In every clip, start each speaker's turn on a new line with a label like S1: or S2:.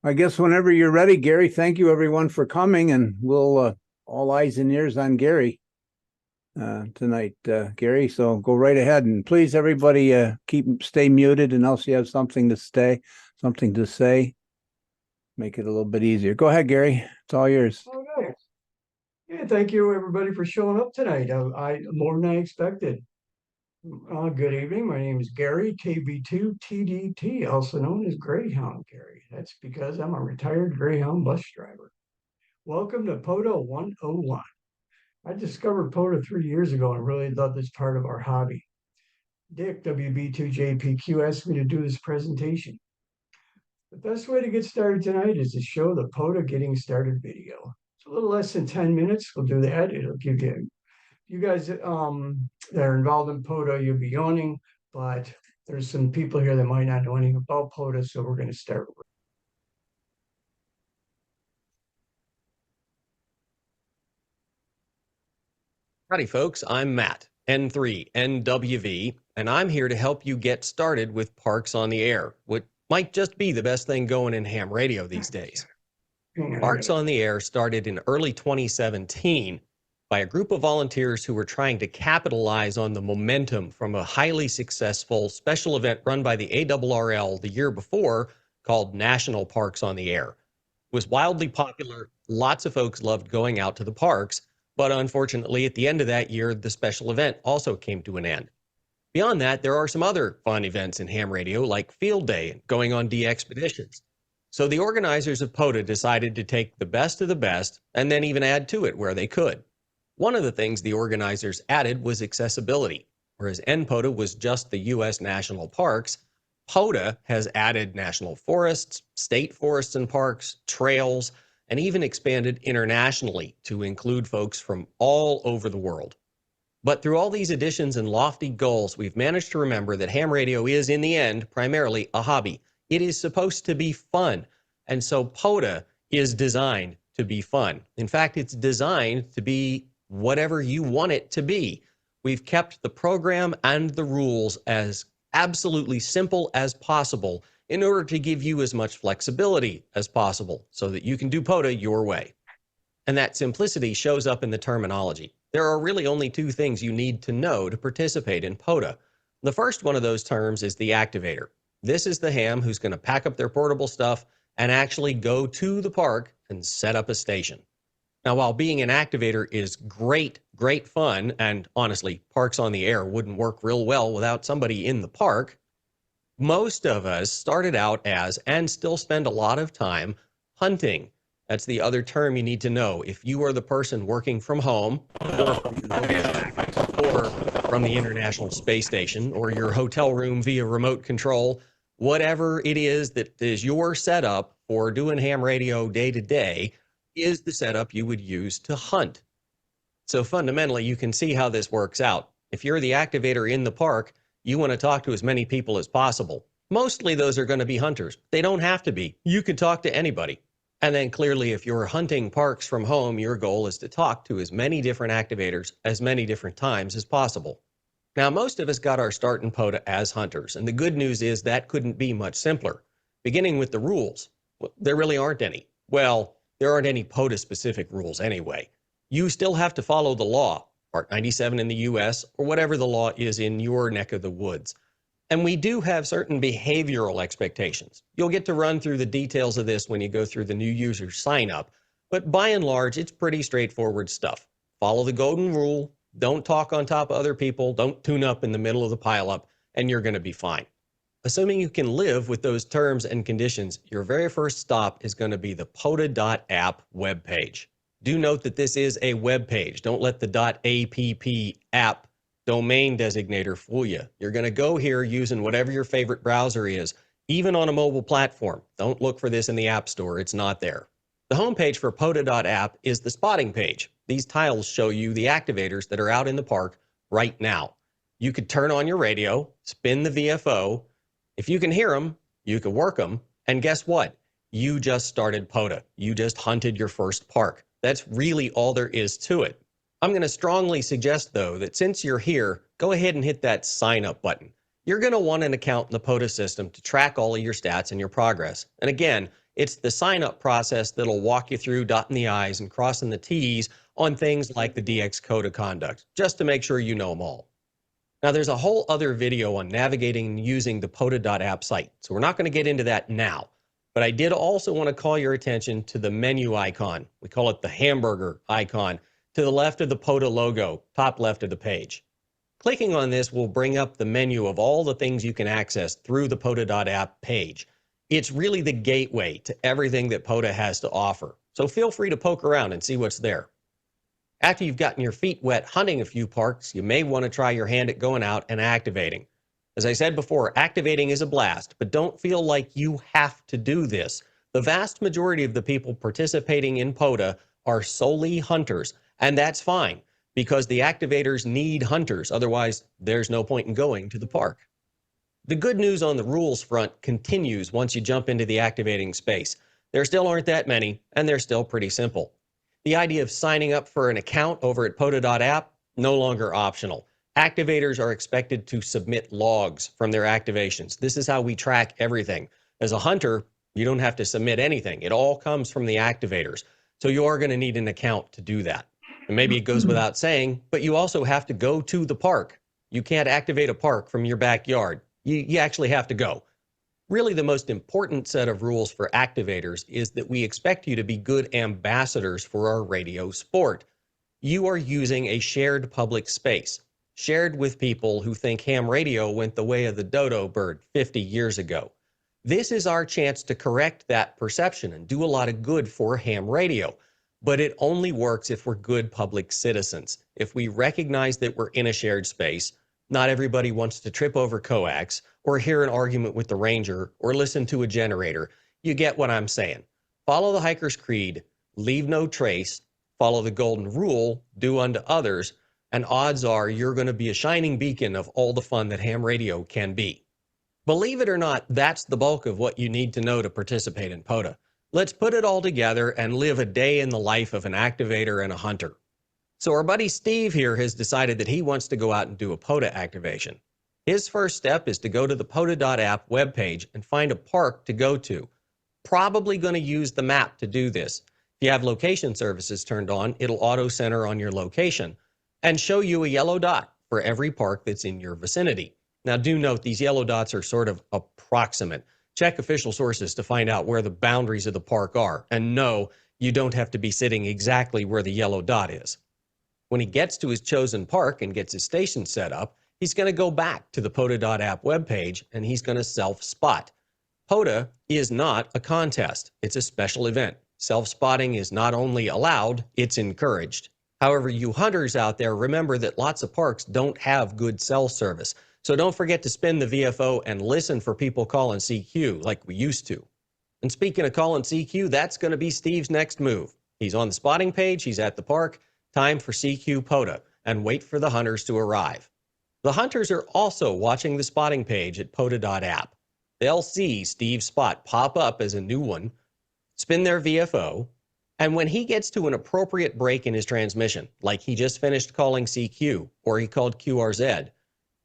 S1: I guess whenever you're ready, Gary. Thank you everyone for coming, and we'll all eyes and ears on Gary tonight, Gary. So go right ahead, and please, everybody, stay muted unless you have something to say. Make it a little bit easier. Go ahead, Gary. It's all yours.
S2: Okay. Yeah, thank you everybody for showing up tonight. I more than I expected. Good evening. My name is Gary KB2TDT, also known as Greyhound Gary. That's because I'm a retired Greyhound bus driver. Welcome to POTA 101. I discovered POTA 3 years ago and really love this part of our hobby. Dick WB2JPQ asked me to do this presentation. The best way to get started tonight is to show the POTA getting started video. It's a little less than 10 minutes. We'll do that. It'll give you guys that are involved in POTA, you'll be yawning, but there's some people here that might not know anything about POTA, so we're going to start with.
S3: Howdy, folks. I'm Matt, N3NWV, and I'm here to help you get started with Parks on the Air, what might just be the best thing going in ham radio these days. Parks on the Air started in early 2017 by a group of volunteers who were trying to capitalize on the momentum from a highly successful special event run by the ARRL the year before called National Parks on the Air. It was wildly popular. Lots of folks loved going out to the parks, but unfortunately, at the end of that year, the special event also came to an end. Beyond that, there are some other fun events in ham radio, like Field Day and going on DXpeditions. So the organizers of POTA decided to take the best of the best and then even add to it where they could. One of the things the organizers added was accessibility. Whereas NPOTA was just the U.S. national parks, POTA has added national forests, state forests and parks, trails, and even expanded internationally to include folks from all over the world. But through all these additions and lofty goals, we've managed to remember that ham radio is, in the end, primarily a hobby. It is supposed to be fun. And so POTA is designed to be fun. In fact, it's designed to be whatever you want it to be. We've kept the program and the rules as absolutely simple as possible in order to give you as much flexibility as possible so that you can do POTA your way. And that simplicity shows up in the terminology. There are really only two things you need to know to participate in POTA. The first one of those terms is the activator. This is the ham who's going to pack up their portable stuff and actually go to the park and set up a station. Now, while being an activator is great fun, and honestly, Parks on the Air wouldn't work real well without somebody in the park, most of us started out as, and still spend a lot of time, hunting. That's the other term you need to know. If you are the person working from home, or from the International Space Station, or your hotel room via remote control, whatever it is that is your setup for doing ham radio day to day is the setup you would use to hunt. So fundamentally, you can see how this works out. If you're the activator in the park, you want to talk to as many people as possible. Mostly those are going to be hunters. They don't have to be. You can talk to anybody. And then clearly, if you're hunting parks from home, your goal is to talk to as many different activators as many different times as possible. Now, most of us got our start in POTA as hunters, and the good news is that couldn't be much simpler. Beginning with the rules, there really aren't any. Well, there aren't any POTA-specific rules anyway. You still have to follow the law, Part 97 in the U.S., or whatever the law is in your neck of the woods. And we do have certain behavioral expectations. You'll get to run through the details of this when you go through the new user sign up. But by and large, it's pretty straightforward stuff. Follow the golden rule. Don't talk on top of other people. Don't tune up in the middle of the pileup, and you're going to be fine. Assuming you can live with those terms and conditions, your very first stop is going to be the POTA.app webpage. Do note that this is a web page. Don't let the .app app domain designator fool you. You're going to go here using whatever your favorite browser is, even on a mobile platform. Don't look for this in the App Store. It's not there. The homepage for POTA.app is the spotting page. These tiles show you the activators that are out in the park right now. You could turn on your radio, spin the VFO. If you can hear them, you can work them. And guess what? You just started POTA. You just hunted your first park. That's really all there is to it. I'm going to strongly suggest, though, that since you're here, go ahead and hit that sign up button. You're going to want an account in the POTA system to track all of your stats and your progress. And again, It's the sign-up process that'll walk you through dotting the I's and crossing the T's on things like the DX Code of Conduct, just to make sure you know them all. Now, there's a whole other video on navigating and using the POTA.app site, so we're not going to get into that now. But I did also want to call your attention to the menu icon. We call it the hamburger icon, to the left of the POTA logo, top left of the page. Clicking on this will bring up the menu of all the things you can access through the POTA.app page. It's really the gateway to everything that POTA has to offer, so feel free to poke around and see what's there. After you've gotten your feet wet hunting a few parks, you may want to try your hand at going out and activating. As I said before, activating is a blast, but don't feel like you have to do this. The vast majority of the people participating in POTA are solely hunters, and that's fine, because the activators need hunters. Otherwise, there's no point in going to the park. The good news on the rules front continues once you jump into the activating space. There still aren't that many, and they're still pretty simple. The idea of signing up for an account over at POTA.app, no longer optional. Activators are expected to submit logs from their activations. This is how we track everything. As a hunter, you don't have to submit anything. It all comes from the activators. So you are going to need an account to do that. And maybe it goes without saying, but you also have to go to the park. You can't activate a park from your backyard. You actually have to go. Really, the most important set of rules for activators is that we expect you to be good ambassadors for our radio sport. You are using a shared public space, shared with people who think ham radio went the way of the dodo bird 50 years ago. This is our chance to correct that perception and do a lot of good for ham radio. But it only works if we're good public citizens. If we recognize that we're in a shared space, not everybody wants to trip over coax or hear an argument with the ranger or listen to a generator. You get what I'm saying. Follow the hiker's creed, leave no trace, follow the golden rule, do unto others, and odds are you're going to be a shining beacon of all the fun that ham radio can be. Believe it or not, that's the bulk of what you need to know to participate in POTA. Let's put it all together and live a day in the life of an activator and a hunter. So our buddy Steve here has decided that he wants to go out and do a POTA activation. His first step is to go to the POTA.app webpage and find a park to go to. Probably going to use the map to do this. If you have location services turned on, it'll auto-center on your location and show you a yellow dot for every park that's in your vicinity. Now do note these yellow dots are sort of approximate. Check official sources to find out where the boundaries of the park are. And no, you don't have to be sitting exactly where the yellow dot is. When he gets to his chosen park and gets his station set up, he's going to go back to the POTA.app webpage and he's going to self-spot. POTA is not a contest. It's a special event. Self-spotting is not only allowed, it's encouraged. However, you hunters out there, remember that lots of parks don't have good cell service. So don't forget to spin the VFO and listen for people calling CQ like we used to. And speaking of calling CQ, that's going to be Steve's next move. He's on the spotting page, he's at the park. Time for CQ POTA, and wait for the hunters to arrive. The hunters are also watching the spotting page at POTA.app. They'll see Steve's spot pop up as a new one, spin their VFO, and when he gets to an appropriate break in his transmission, like he just finished calling CQ or he called QRZ,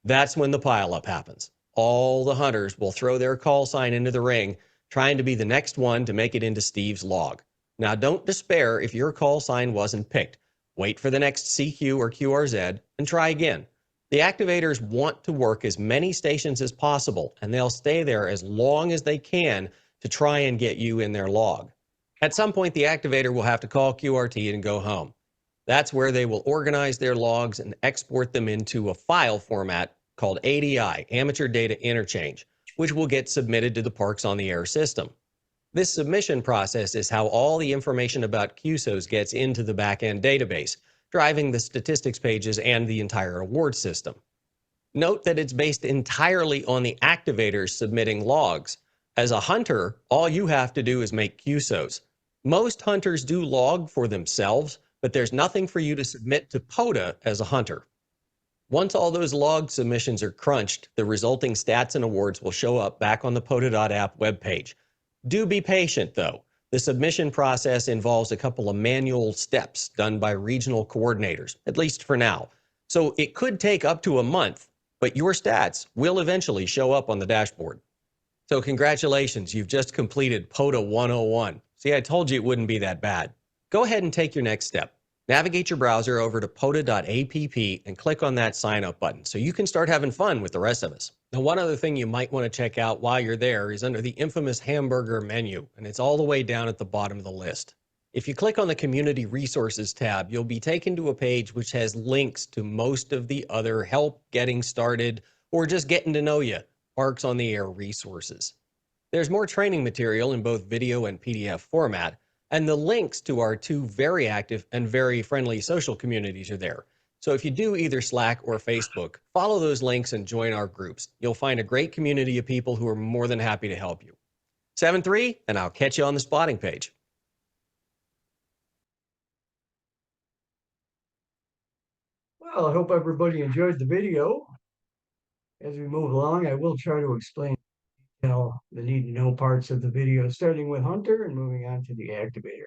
S3: that's when the pileup happens. All the hunters will throw their call sign into the ring, trying to be the next one to make it into Steve's log. Now don't despair if your call sign wasn't picked. Wait for the next CQ or QRZ and try again. The activators want to work as many stations as possible, and they'll stay there as long as they can to try and get you in their log. At some point, the activator will have to call QRT and go home. That's where they will organize their logs and export them into a file format called ADI, Amateur Data Interchange, which will get submitted to the Parks on the Air system. This submission process is how all the information about QSOs gets into the back-end database, driving the statistics pages and the entire award system. Note that it's based entirely on the activators submitting logs. As a hunter, all you have to do is make QSOs. Most hunters do log for themselves, but there's nothing for you to submit to POTA as a hunter. Once all those log submissions are crunched, the resulting stats and awards will show up back on the POTA.app webpage. Do be patient, though. The submission process involves a couple of manual steps done by regional coordinators, at least for now. So it could take up to a month, but your stats will eventually show up on the dashboard. So congratulations, you've just completed POTA 101. See, I told you it wouldn't be that bad. Go ahead and take your next step. Navigate your browser over to POTA.app and click on that sign up button so you can start having fun with the rest of us. Now, one other thing you might want to check out while you're there is under the infamous hamburger menu, and it's all the way down at the bottom of the list. If you click on the Community Resources tab, you'll be taken to a page which has links to most of the other help getting started or just getting to know you Parks on the Air resources. There's more training material in both video and PDF format, and the links to our 2 very active and very friendly social communities are there. So if you do either Slack or Facebook, follow those links and join our groups. You'll find a great community of people who are more than happy to help you. 7-3, and I'll catch you on the spotting page.
S2: Well, I hope everybody enjoyed the video. As we move along, I will try to explain the need to know parts of the video, starting with Hunter and moving on to the activator.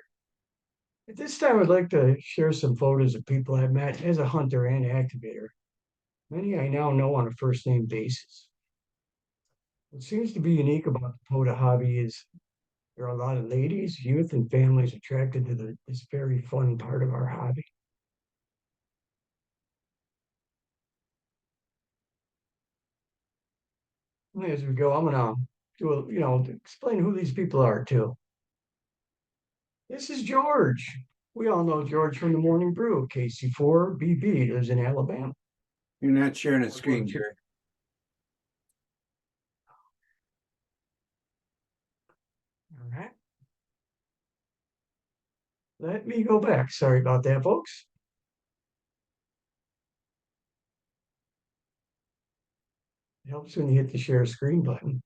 S2: At this time, I'd like to share some photos of people I've met as a hunter and activator. Many I now know on a first name basis. What seems to be unique about the POTA hobby is there are a lot of ladies, youth, and families attracted to this very fun part of our hobby. As we go, I'm gonna do explain who these people are too. This is George. We all know George from the Morning Brew. KC4BB lives in Alabama.
S1: You're not sharing a screen, Gary.
S2: All right. Let me go back. Sorry about that, folks. It helps when you hit the share screen button.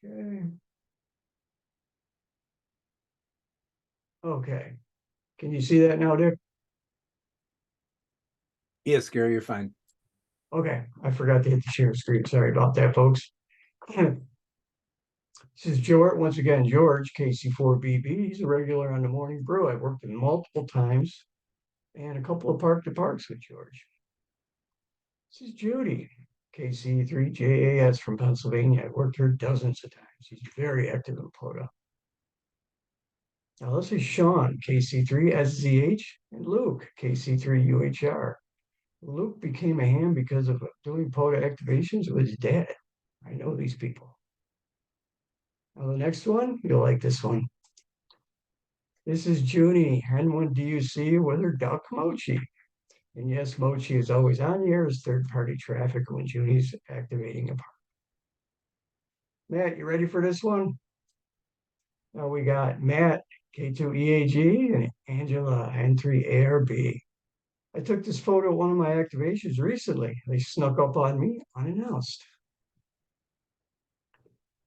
S2: Okay. Okay. Can you see that now, Dick?
S1: Yes, Gary, you're fine.
S2: Okay. I forgot to hit the share screen. Sorry about that, folks. This is George, once again, George, KC4BB. He's a regular on the Morning Brew. I've worked with him multiple times and a couple of Park to Parks with George. This is Judy, KC3JAS from Pennsylvania. I've worked her dozens of times. She's very active in POTA. Now this is Sean, KC3SZH, and Luke, KC3UHR. Luke became a ham because of doing POTA activations with his dad. I know these people. Now the next one, you'll like this one. This is Junie, N1DUC with her duck Mochi. And yes, Mochi is always on the air as third-party traffic when Junie's activating a park. Matt, you ready for this one? Now we got Matt, K2EAG, and Angela, N3ARB. I took this photo at one of my activations recently. They snuck up on me unannounced.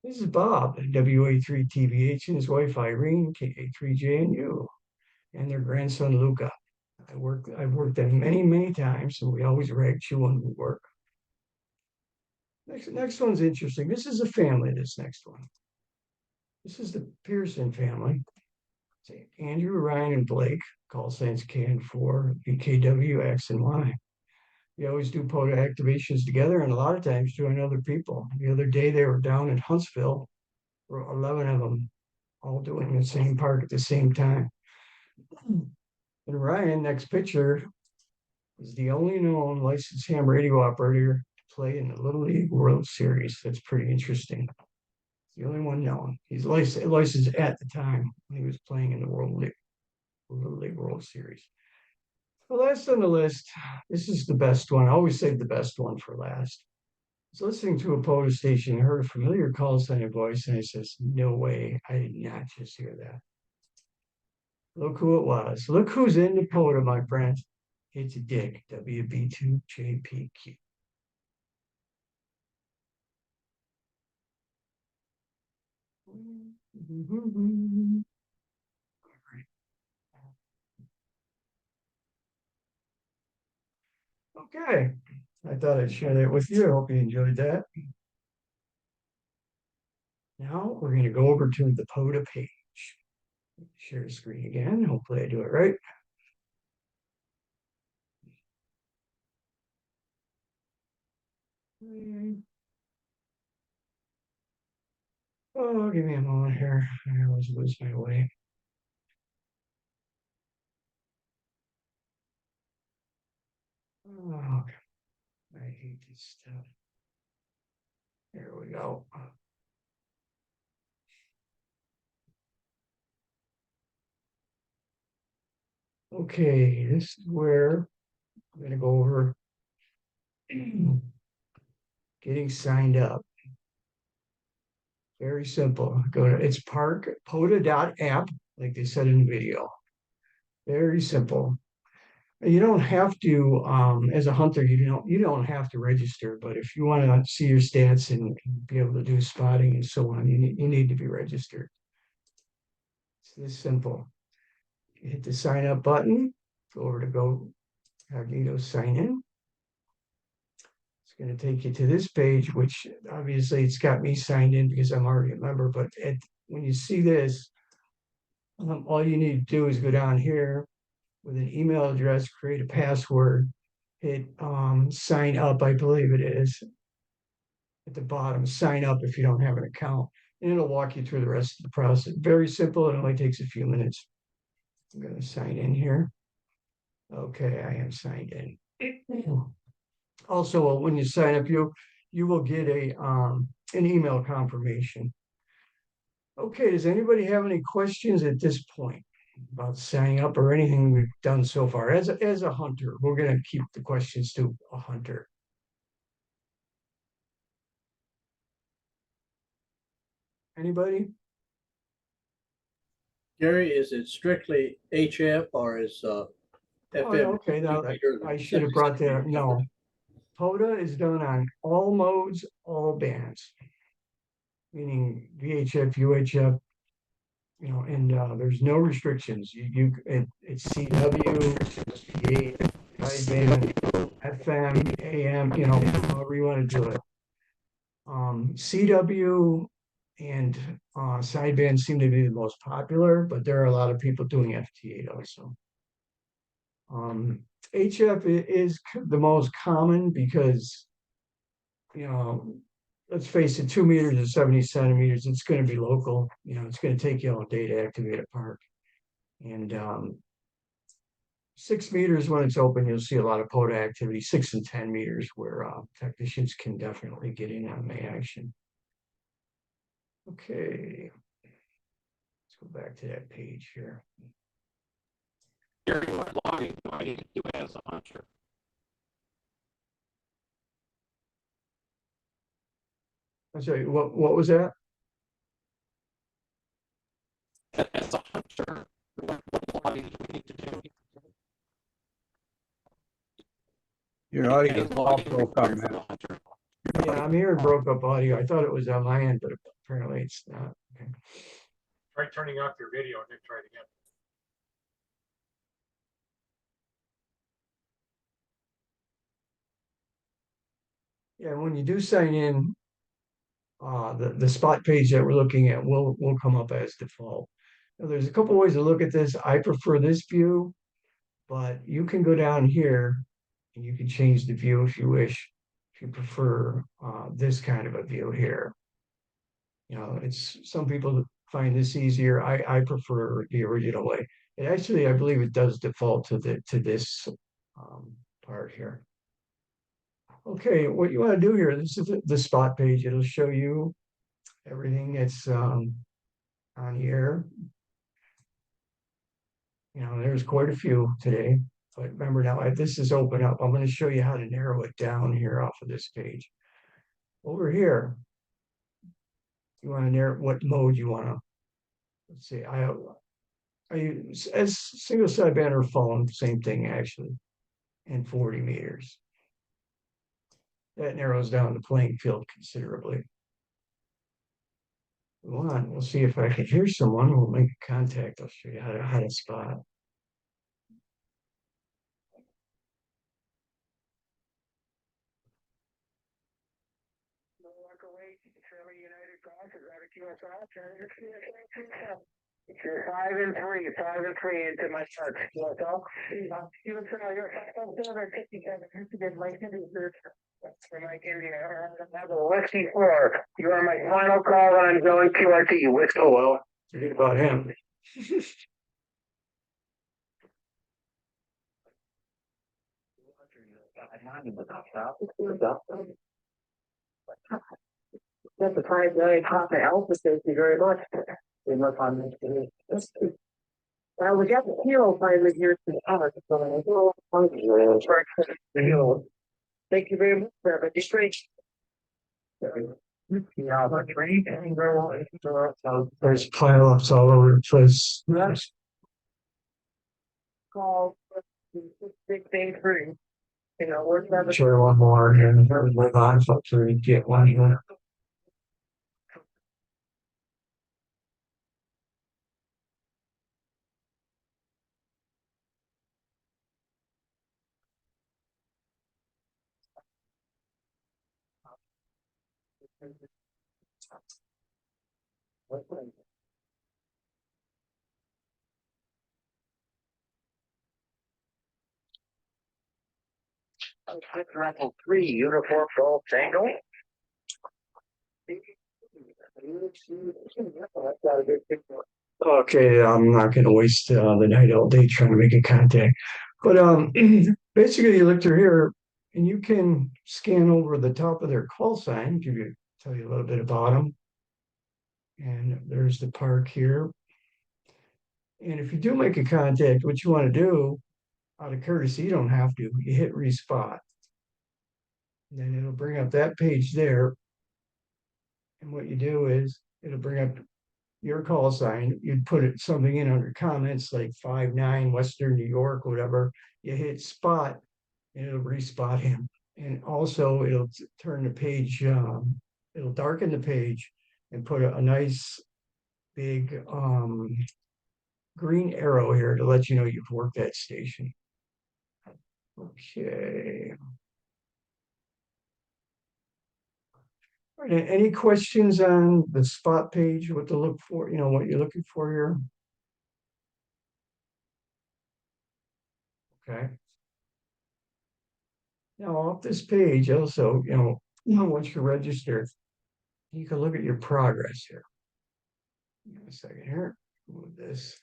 S2: This is Bob, WA3TVH, and his wife Irene, KA3JNU, and their grandson Luca. I've worked them many, many times, and we always rag chew when we work. Next one's interesting. This is a family, this next one. This is the Pearson family. It's Andrew, Ryan, and Blake, call signs KN4, BKW, X, and Y. We always do POTA activations together, and a lot of times join other people. The other day they were down in Huntsville, 11 of them, all doing the same park at the same time. And Ryan, next picture, is the only known licensed ham radio operator to play in the Little League World Series. That's pretty interesting. The only one known. He's licensed at the time when he was playing in the Little League World Series. The last on the list, this is the best one. I always save the best one for last. I was listening to a POTA station, heard a familiar call sign voice, and I says, no way, I did not just hear that. Look who it was. Look who's in the POTA, my friends. It's Dick, WB2JPQ. Okay, I thought I'd share that with you. I hope you enjoyed that. Now we're going to go over to the POTA page. Share screen again. Hopefully I do it right. Oh, give me a moment here. I always lose my way. Oh, I hate this stuff. Here we go. Okay, this is where I'm going to go over getting signed up. Very simple. Go to it's POTA.app, like they said in the video. Very simple. You don't have to, as a hunter, you don't have to register, but if you want to see your stats and be able to do spotting and so on, you need to be registered. It's this simple. You hit the sign up button, go over to go Cognito sign in. It's going to take you to this page, which obviously it's got me signed in because I'm already a member, but when you see this, all you need to do is go down here with an email address, create a password, hit sign up, I believe it is at the bottom, sign up if you don't have an account, and it'll walk you through the rest of the process. Very simple. It only takes a few minutes. I'm going to sign in here. Okay, I am signed in. Also, when you sign up, you will get an email confirmation. Okay, does anybody have any questions at this point about signing up or anything we've done so far? As a hunter, we're going to keep the questions to a hunter. Anybody?
S4: Gary, is it strictly HF or is
S2: Oh,
S4: FM?
S2: okay, now I should have brought that up. No, POTA is done on all modes, all bands, meaning VHF, UHF, and there's no restrictions. It's CW, sideband, FM, AM, however you want to do it. CW and sideband seem to be the most popular, but there are a lot of people doing FT8 also. HF is the most common because, let's face it, 2 meters and 70 centimeters, it's going to be local. It's going to take you all day to activate a park. And 6 meters when it's open, you'll see a lot of POTA activity. 6 and 10 meters where technicians can definitely get in on the action. Okay, let's go back to that page here.
S5: Gary, what logging do I need to do as a hunter?
S2: I'm sorry, what was that?
S5: As a hunter, what logging do we need to do?
S1: Your audio
S5: Any
S1: is all
S5: logging
S1: broke up,
S5: required from
S1: man.
S5: a hunter?
S2: Yeah, I'm hearing broke up audio. I thought it was on my end, but apparently it's not. Okay.
S6: Try turning off your video and then try it again.
S2: Yeah, when you do sign in, the spot page that we're looking at will come up as default. Now, there's a couple ways to look at this. I prefer this view, but you can go down here and you can change the view if you wish. If you prefer this kind of a view here, it's some people find this easier. I prefer the original way. It actually, I believe it does default to this part here. Okay, what you want to do here, this is the spot page. It'll show you everything that's on here. There's quite a few today, but remember now, this is open up. I'm going to show you how to narrow it down here off of this page. Over here, you want to narrow what mode you want to, let's see, I use as single sideband or phone, same thing actually, and 40 meters. That narrows down the playing field considerably. Go on, we'll see if I can hear someone. We'll make contact. I'll show you how to spot.
S7: You're 5 and 3 into my chart. You know, you can tell you're 757 license for Mike India. Whiskey 4. You are my final call and I'm going QRT. Whiskey.
S2: Oh, well, forget about him.
S7: That's the time that I caught the alpha. Thank you very much. We look on this. We got the hero finally here to Alex. Thank you very much, sir. But just great. Yeah, but great.
S2: There's pileups all over the place.
S7: Yes. Call 683. You know, we're never.
S2: Share one more and move on so we get one here.
S7: Level 3 uniform Golf Tango.
S2: Okay, I'm not gonna waste the night all day trying to make a contact. But basically you look through here and you can scan over the top of their call sign, tell you a little bit about them. And there's the park here. And if you do make a contact, what you want to do, out of courtesy, you don't have to, you hit respot. And then it'll bring up that page there. And what you do is it'll bring up your call sign. You'd put something in under comments like 59 Western New York, whatever. You hit spot and it'll respot him. And also it'll turn the page, it'll darken the page and put a nice big green arrow here to let you know you've worked that station. Okay. All right, any questions on the spot page, what to look for, you know, what you're looking for here? Okay. Now off this page also, you know, once you're registered, you can look at your progress here. Give me a second here. Move this.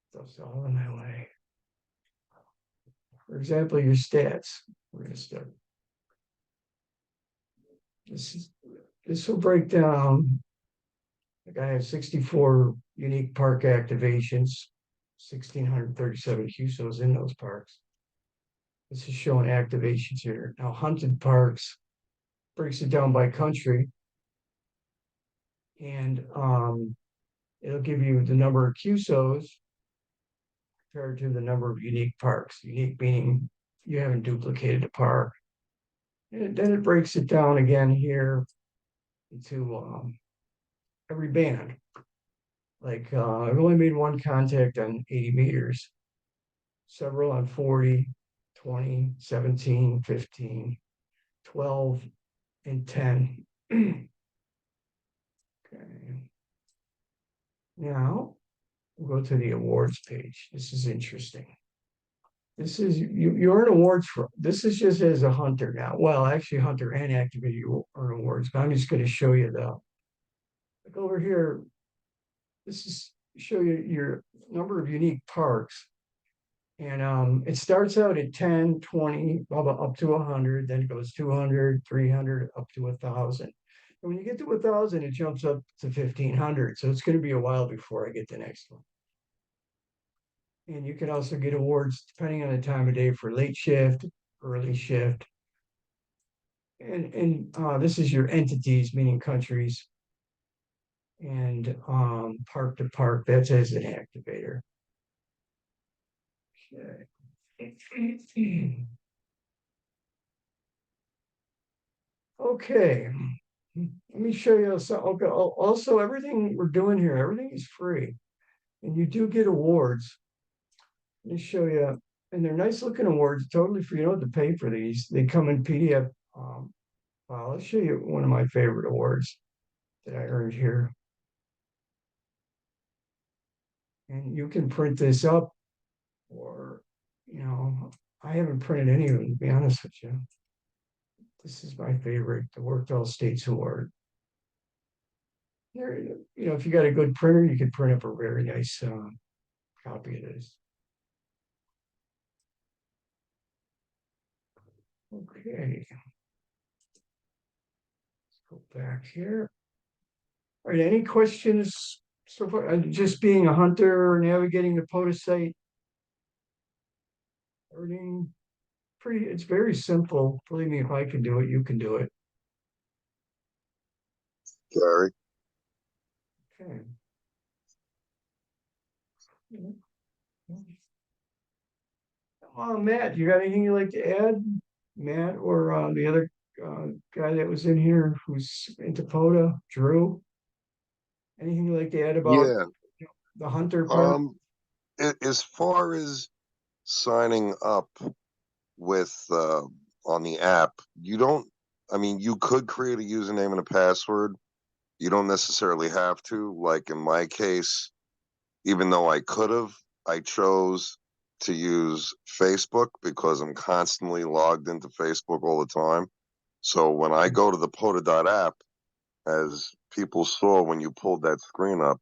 S2: Stuff's all in my way. For example, your stats. We're going to start. This will break down. Like I have 64 unique park activations, 1,637 QSOs in those parks. This is showing activations here. Now, hunted parks breaks it down by country. And it'll give you the number of QSOs compared to the number of unique parks. Unique meaning you haven't duplicated a park. And then it breaks it down again here into every band. Like I've only made one contact on 80 meters, several on 40, 20, 17, 15, 12, and 10. Okay. Now we'll go to the awards page. This is interesting. This is you earn awards for this is just as a hunter now. Well, actually, hunter and activator you earn awards, but I'm just going to show you like over here. This is show you your number of unique parks. And it starts out at 10, 20, up to 100, then it goes 200, 300, up to 1,000. And when you get to 1,000, it jumps up to 1,500. So it's going to be a while before I get the next one. And you can also get awards depending on the time of day for late shift, early shift. And this is your entities, meaning countries. And park to park, that's as an activator. Okay. Okay. Let me show you something. Okay. Also, everything we're doing here, everything is free. And you do get awards. Let me show you. And they're nice looking awards, totally free. You don't have to pay for these. They come in PDF. I'll show you one of my favorite awards that I earned here. And you can print this up, or, you know, I haven't printed any of them, to be honest with you. This is my favorite, the Worked All States Award. There, you know, if you got a good printer, you can print up a very nice copy of this. Okay. Let's go back here. All right, any questions so far? Just being a hunter, navigating the POTA site. Everything pretty, it's very simple. Believe me, if I can do it, you can do it.
S8: Gary.
S2: Okay. Matt, you got anything you'd like to add? Matt, or the other guy that was in here who's into POTA, Drew? Anything you'd like to add about
S8: Yeah.
S2: the hunter part?
S8: As far as signing up with on the app, you don't. I mean, you could create a username and a password. You don't necessarily have to. Like in my case, even though I could have, I chose to use Facebook because I'm constantly logged into Facebook all the time. So when I go to the POTA.app, as people saw when you pulled that screen up,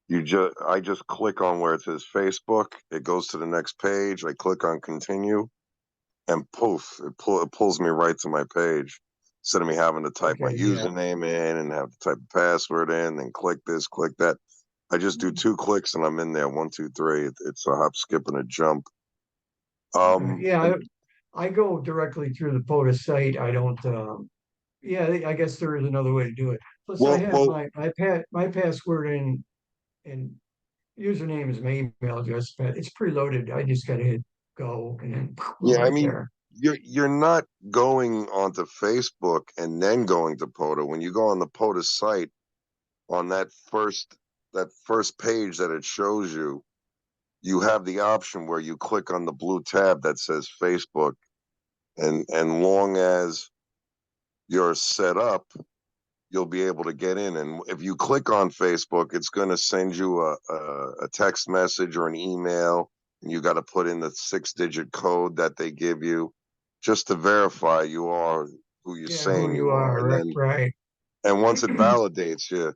S8: I just click on where it says Facebook. It goes to the next page. I click on continue, and poof, it pulls me right to my page. Instead of me having to type my username in and have to type the password in, then click this, click that. I just do 2 clicks and I'm in there. 1, 2, 3. It's a hop, skip, and a jump.
S2: Yeah, I go directly through the POTA site. I don't. Yeah, I guess there is another way to do it. Plus, I have my password and username is my email address. It's preloaded. I just gotta hit go and then
S8: Yeah, I mean,
S2: there.
S8: you're not going onto Facebook and then going to POTA. When you go on the POTA site, on that first page that it shows you, you have the option where you click on the blue tab that says Facebook, and long as you're set up, you'll be able to get in. And if you click on Facebook, it's going to send you a text message or an email, and you got to put in the 6-digit code that they give you just to verify you are who you're saying
S2: Who you
S8: you are. And
S2: are,
S8: then,
S2: right?
S8: and once it validates you,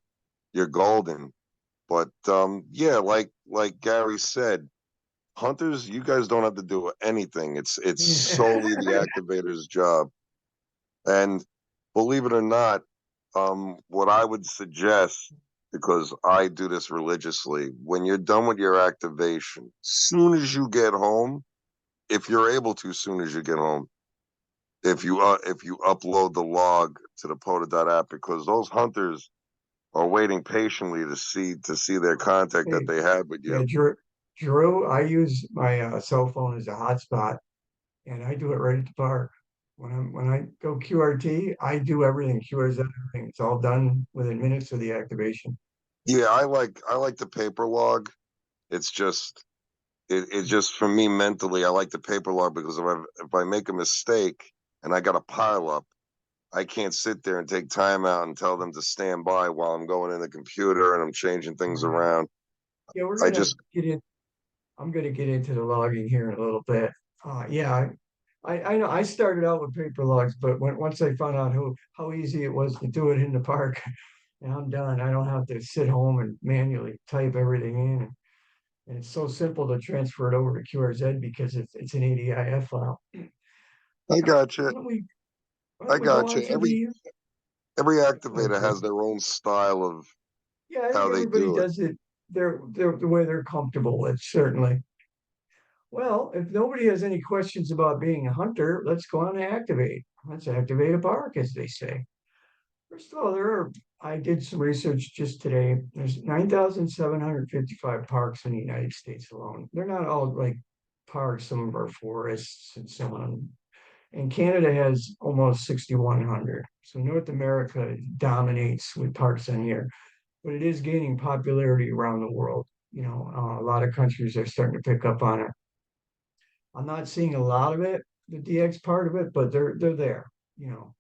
S8: you're golden. But yeah, like Gary said, hunters, you guys don't have to do anything. It's solely the activator's job. And believe it or not, what I would suggest, because I do this religiously, when you're done with your activation, soon as you get home, if you're able to, soon as you get home, if you upload the log to the POTA.app, because those hunters are waiting patiently to see their contact that they had with you.
S2: Yeah, Drew, I use my cell phone as a hotspot, and I do it right at the park. When I go QRT, I do everything, QRZ, everything. It's all done within minutes of the activation.
S8: Yeah, I like the paper log. It's just it's just for me mentally, I like the paper log because if I make a mistake and I got a pile up, I can't sit there and take time out and tell them to stand by while I'm going in the computer and I'm changing things around.
S2: Yeah, we're
S8: I
S2: gonna
S8: just
S2: get in. I'm gonna get into the logging here in a little bit. Yeah, I know I started out with paper logs, but once I found out how easy it was to do it in the park, and I'm done. I don't have to sit home and manually type everything in. And it's so simple to transfer it over to QRZ because it's an ADIF file.
S8: I got you.
S2: Why don't we
S8: I
S2: go
S8: got
S2: on
S8: you.
S2: to the
S8: Every activator has their own style of
S2: yeah, I
S8: how
S2: think
S8: they
S2: everybody
S8: do it.
S2: does it the way they're comfortable with, certainly. Well, if nobody has any questions about being a hunter, let's go on to activate. Let's activate a park, as they say. First of all, I did some research just today. There's 9,755 parks in the United States alone. They're not all like parks, some of our forests and so on. And Canada has almost 6,100. So North America dominates with parks on here, but it is gaining popularity around the world. You know, a lot of countries are starting to pick up on it. I'm not seeing a lot of it, the DX part of it, but they're there, you know.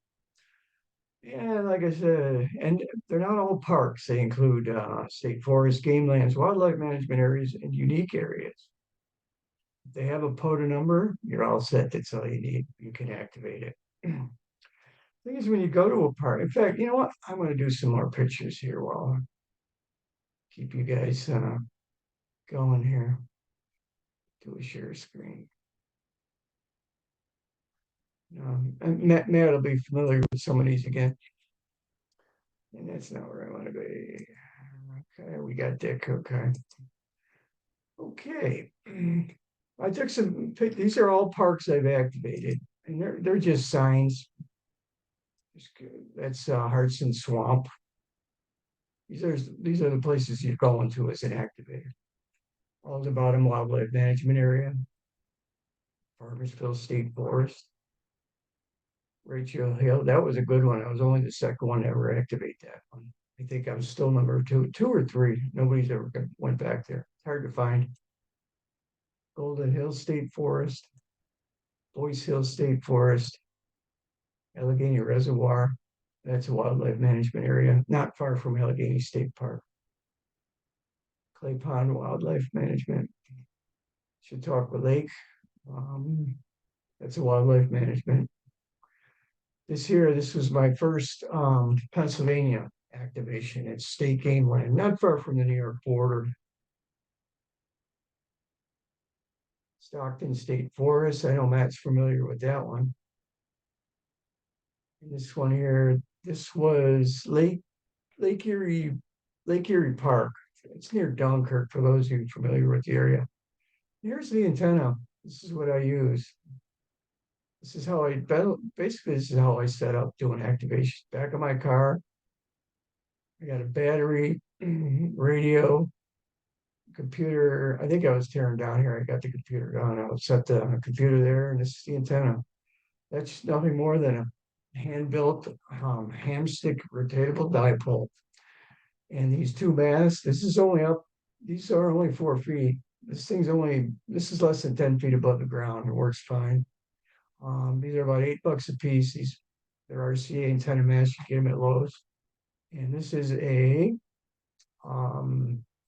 S2: Yeah, like I said, and they're not all parks. They include state forests, game lands, wildlife management areas, and unique areas. If they have a POTA number, you're all set. That's all you need. You can activate it. Thing is, when you go to a park, in fact, you know what? I'm going to do some more pictures here while I keep you guys going here. Do a share screen. Matt will be familiar with some of these again. And that's not where I want to be. Okay, we got Dick. Okay. Okay. I took some these are all parks I've activated, and they're just signs. That's Hartson Swamp. These are the places you're going to as an activator. All the bottom wildlife management area, Farmersville State Forest, Rachel Hill. That was a good one. I was only the second one to ever activate that one. I think I'm still number two or three. Nobody's ever went back there. It's hard to find. Golden Hill State Forest, Boyce Hill State Forest, Allegheny Reservoir. That's a wildlife management area, not far from Allegheny State Park. Clay Pond Wildlife Management. Chautauqua Lake. That's a wildlife management. This was my first Pennsylvania activation. It's state game land, not far from the New York border. Stockton State Forest. I know Matt's familiar with that one. And this one here, this was Lake Erie Park. It's near Dunkirk for those of you familiar with the area. Here's the antenna. This is what I use. This is how this is how I set up doing activations. Back of my car. I got a battery, radio, computer. I think I was tearing down here. I got the computer down. I was set the computer there, and this is the antenna. That's nothing more than a hand-built hamstick rotatable dipole. And these two masts, these are only 4 feet. This is less than 10 feet above the ground. It works fine. These are about $8 a piece. They're RCA antenna masts. You get them at Lowe's. And this is a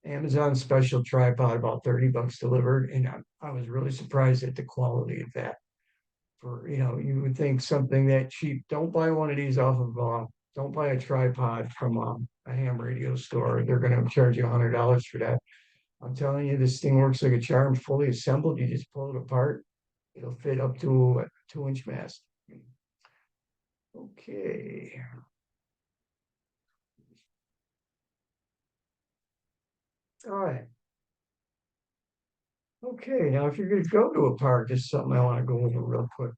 S2: Amazon special tripod, about $30 delivered. And I was really surprised at the quality of that. You would think something that cheap. Don't buy one of these off of, don't buy a tripod from a ham radio store. They're going to charge you $100 for that. I'm telling you, this thing works like a charm, fully assembled. You just pull it apart. It'll fit up to a 2-inch mast. Okay. All right. Okay, now if you're going to go to a park, this is something I want to go over real quick.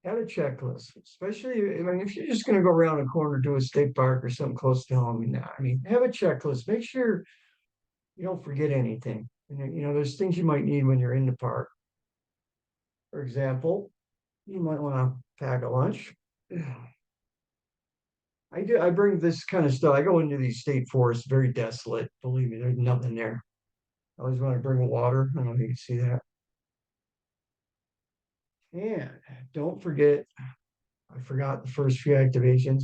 S2: Have a checklist, especially if you're just going to go around a corner to a state park or something close to home. Have a checklist. Make sure you don't forget anything. There's things you might need when you're in the park. For example, you might want to pack a lunch. I bring this kind of stuff. I go into these state forests, very desolate. Believe me, there's nothing there. I always want to bring water. I don't know if you can see that. And don't forget, I forgot the first few activations,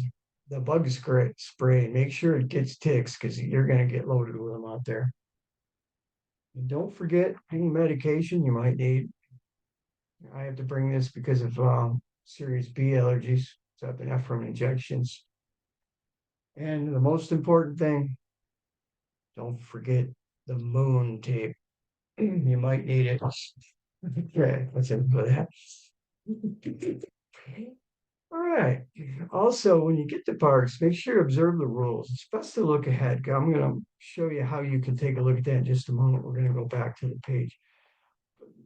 S2: the bug spray. Make sure it gets ticks because you're going to get loaded with them out there. And don't forget any medication you might need. I have to bring this because of serious bee allergies, so epinephrine injections. And the most important thing, don't forget the moon tape. You might need it. Okay, let's end for that. All right. Also, when you get to parks, make sure you observe the rules. It's best to look ahead. I'm going to show you how you can take a look at that in just a moment. We're going to go back to the page.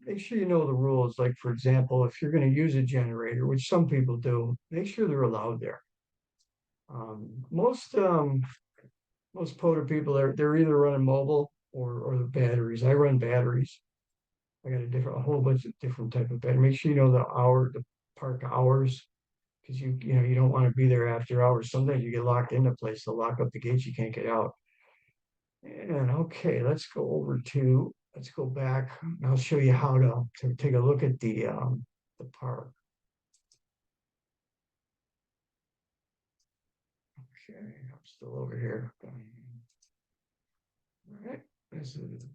S2: Make sure you know the rules. Like, for example, if you're going to use a generator, which some people do, make sure they're allowed there. Most POTA people, they're either running mobile or the batteries. I run batteries. I got a whole bunch of different type of battery. Make sure you know the park hours, because you don't want to be there after hours. Sometimes you get locked in a place. They'll lock up the gates. You can't get out. And okay, let's go back. I'll show you how to take a look at the park. Okay, I'm still over here. All right, this is,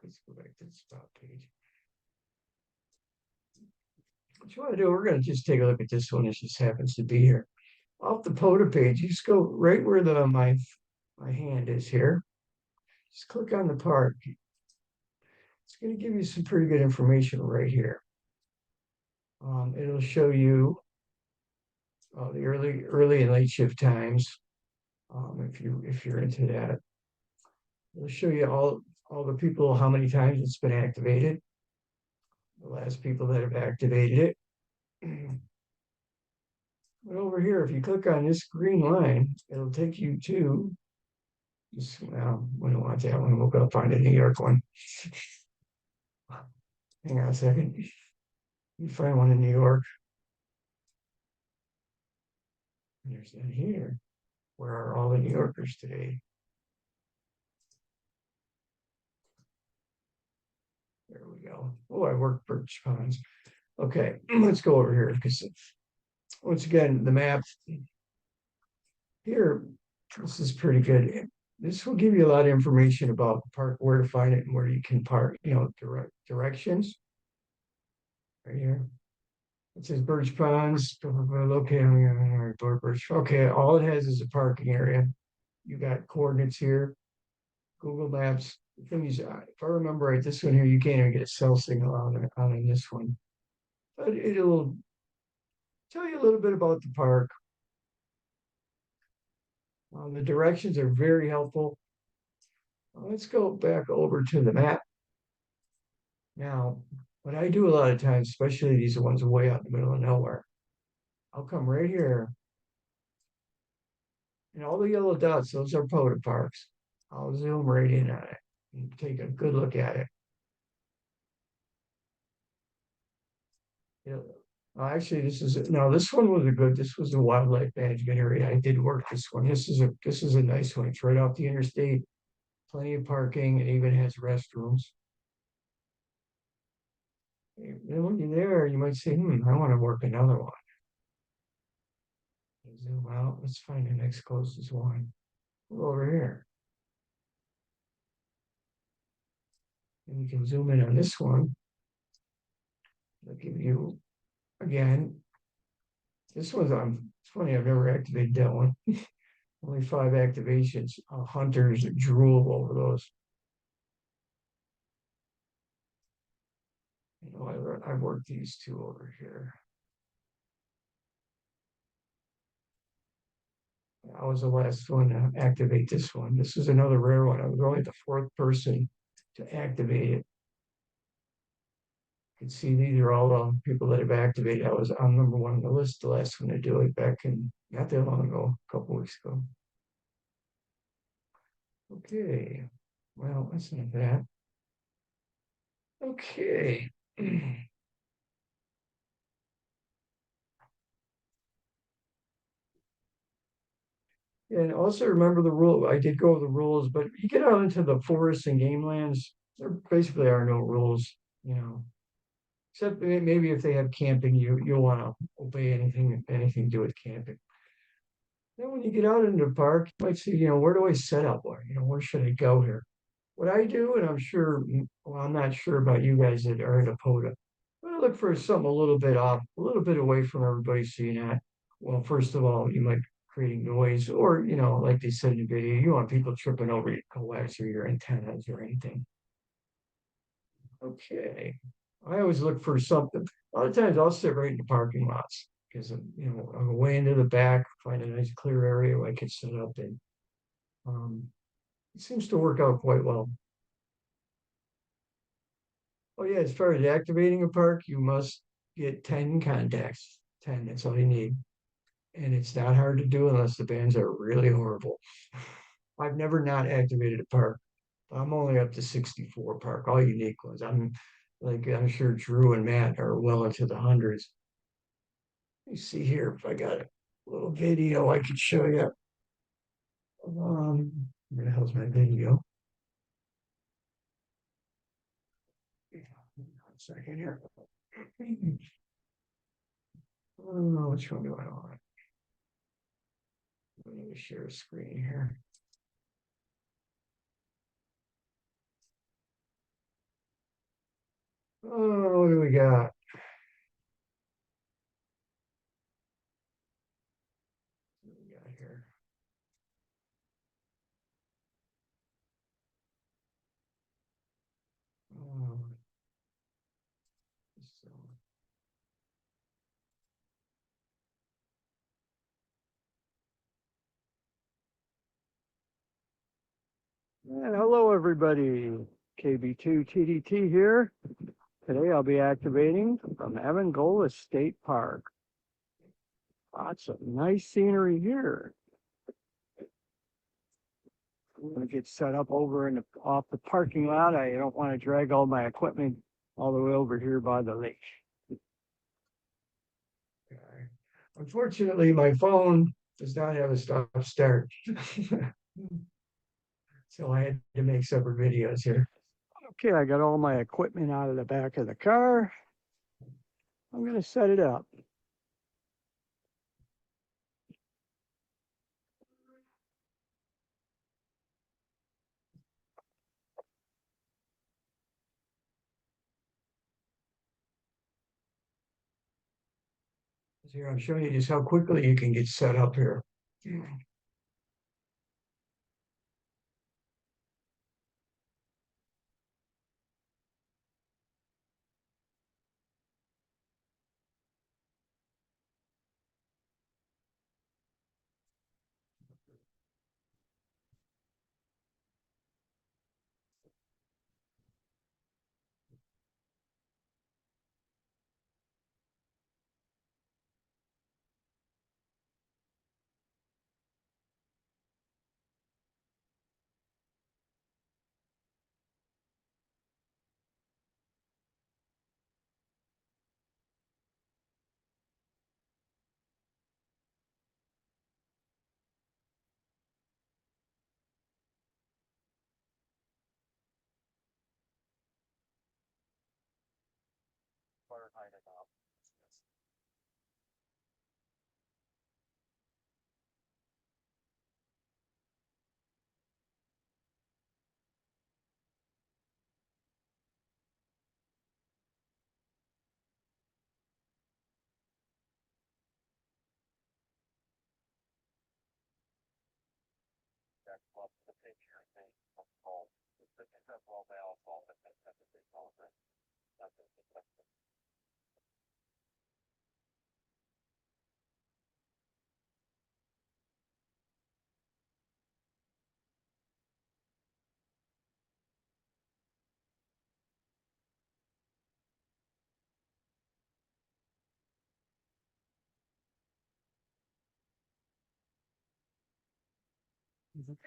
S2: let's go back to the spot page. What you want to do, we're going to just take a look at this one. It just happens to be here. Off the POTA page, you just go right where my hand is here. Just click on the park. It's going to give you some pretty good information right here. It'll show you the early and late shift times. If you're into that, it'll show you all the people, how many times it's been activated, the last people that have activated it. But over here, if you click on this green line, it'll take you to this. Well, we don't want that one. We'll go find a New York one. Hang on a second. You find one in New York. There's that here. Where are all the New Yorkers today? There we go. Oh, I work Birch Ponds. Okay, let's go over here because once again, the map here, this is pretty good. This will give you a lot of information about the park, where to find it and where you can park, directions. Right here. It says Birch Ponds, located Birch. Okay, all it has is a parking area. You got coordinates here. Google Maps. The thing is, if I remember right, this one here, you can't even get a cell signal on this one. But it'll tell you a little bit about the park. The directions are very helpful. Let's go back over to the map. Now, what I do a lot of times, especially these ones way out in the middle of nowhere, I'll come right here. And all the yellow dots, those are POTA parks. I'll zoom right in on it and take a good look at it. Actually, this one was this was a wildlife management area. I did work this one. This is a nice one. It's right off the interstate. Plenty of parking. It even has restrooms. And when you're there, you might say, I want to work another one. Zoom out. Let's find the next closest one. Go over here. And you can zoom in on this one. I'll give you, again, this one's on. It's funny, I've never activated that one. Only 5 activations. Hunters drool over those. I've worked these two over here. I was the last one to activate this one. This is another rare one. I was only the 4th person to activate it. You can see these are all the people that have activated. I was on number 1 on the list, the last one to do it back in not that long ago, a couple weeks ago. Okay, well, that's not that. Okay. And also remember the rule. I did go over the rules, but you get out into the forests and game lands, there basically are no rules, except maybe if they have camping, you'll want to obey anything to do with camping. Then when you get out into the park, you might see, where do I set up? Where should I go here? What I do, and I'm not sure about you guys that are in a POTA. I'm gonna look for something a little bit off, a little bit away from everybody so you're not, well, first of all, you might be creating noise, or like they said in the video, you want people tripping over your coax or your antennas or anything. Okay. I always look for something. A lot of times I'll sit right in the parking lots because I'm way into the back, find a nice clear area where I can sit up in. It seems to work out quite well. Oh yeah, as far as activating a park, you must get 10 contacts. 10, that's all you need. And it's not hard to do unless the bands are really horrible. I've never not activated a park. I'm only up to 64 park, all unique ones. I'm sure Drew and Matt are well into the hundreds. Let me see here if I got a little video I could show you. Where the hell's my video? Second here. Oh, which one do I want? Let me share a screen here. Oh, what do we got? What do we got here? Oh, so. And hello, everybody. KB2TDT here. Today I'll be activating from Avangola State Park. Lots of nice scenery here. I'm going to get set up over in off the parking lot. I don't want to drag all my equipment all the way over here by the lake. Okay. Unfortunately, my phone does not have a stop start. So I had to make separate videos here. Okay, I got all my equipment out of the back of the car. I'm going to set it up. Here, I'm showing you just how quickly you can get set up here.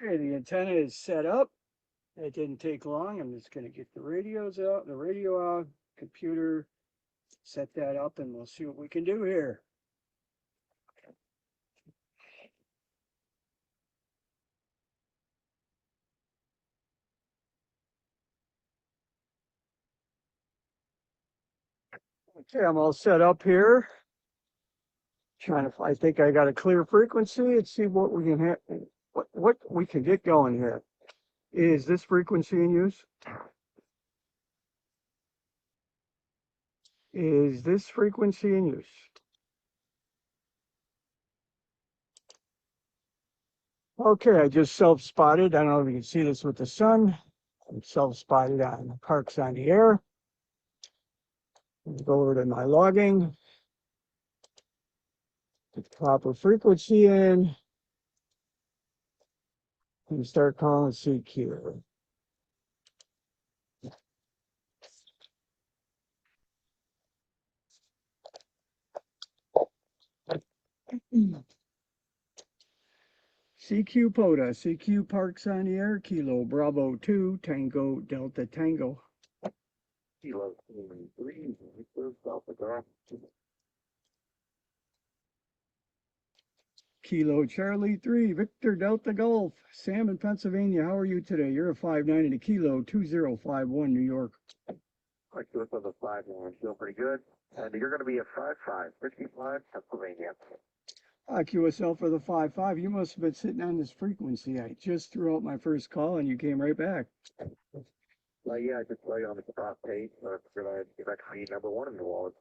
S2: Okay, the antenna is set up. It didn't take long. I'm just going to get the radios out, the radio out, computer, set that up, and we'll see what we can do here. Okay, I'm all set up here. I think I got a clear frequency. Let's see what we can have, what we can get going here. Is this frequency in use? Is this frequency in use? Okay, I just self-spotted. I don't know if you can see this with the sun. I'm self-spotted on Parks on the Air. Go over to my logging. Put the proper frequency in. And start calling CQ. CQ POTA, CQ Parks on the Air, Kilo Bravo 2, Tango Delta Tango. Kilo 3, Delta Golf. Kilo Charlie 3, Victor Delta Golf, Sam in Pennsylvania. How are you today? You're a 5'9" and a Kilo 2051, New York.
S9: Like this on the 5'9", feel pretty good. And you're going to be a 5'5", 55, Pennsylvania.
S2: QSL for the 5-5. You must have been sitting on this frequency. I just threw out my first call and you came right back.
S9: Well, yeah, I just saw you on the top page, so I figured I'd actually number one in the wallet.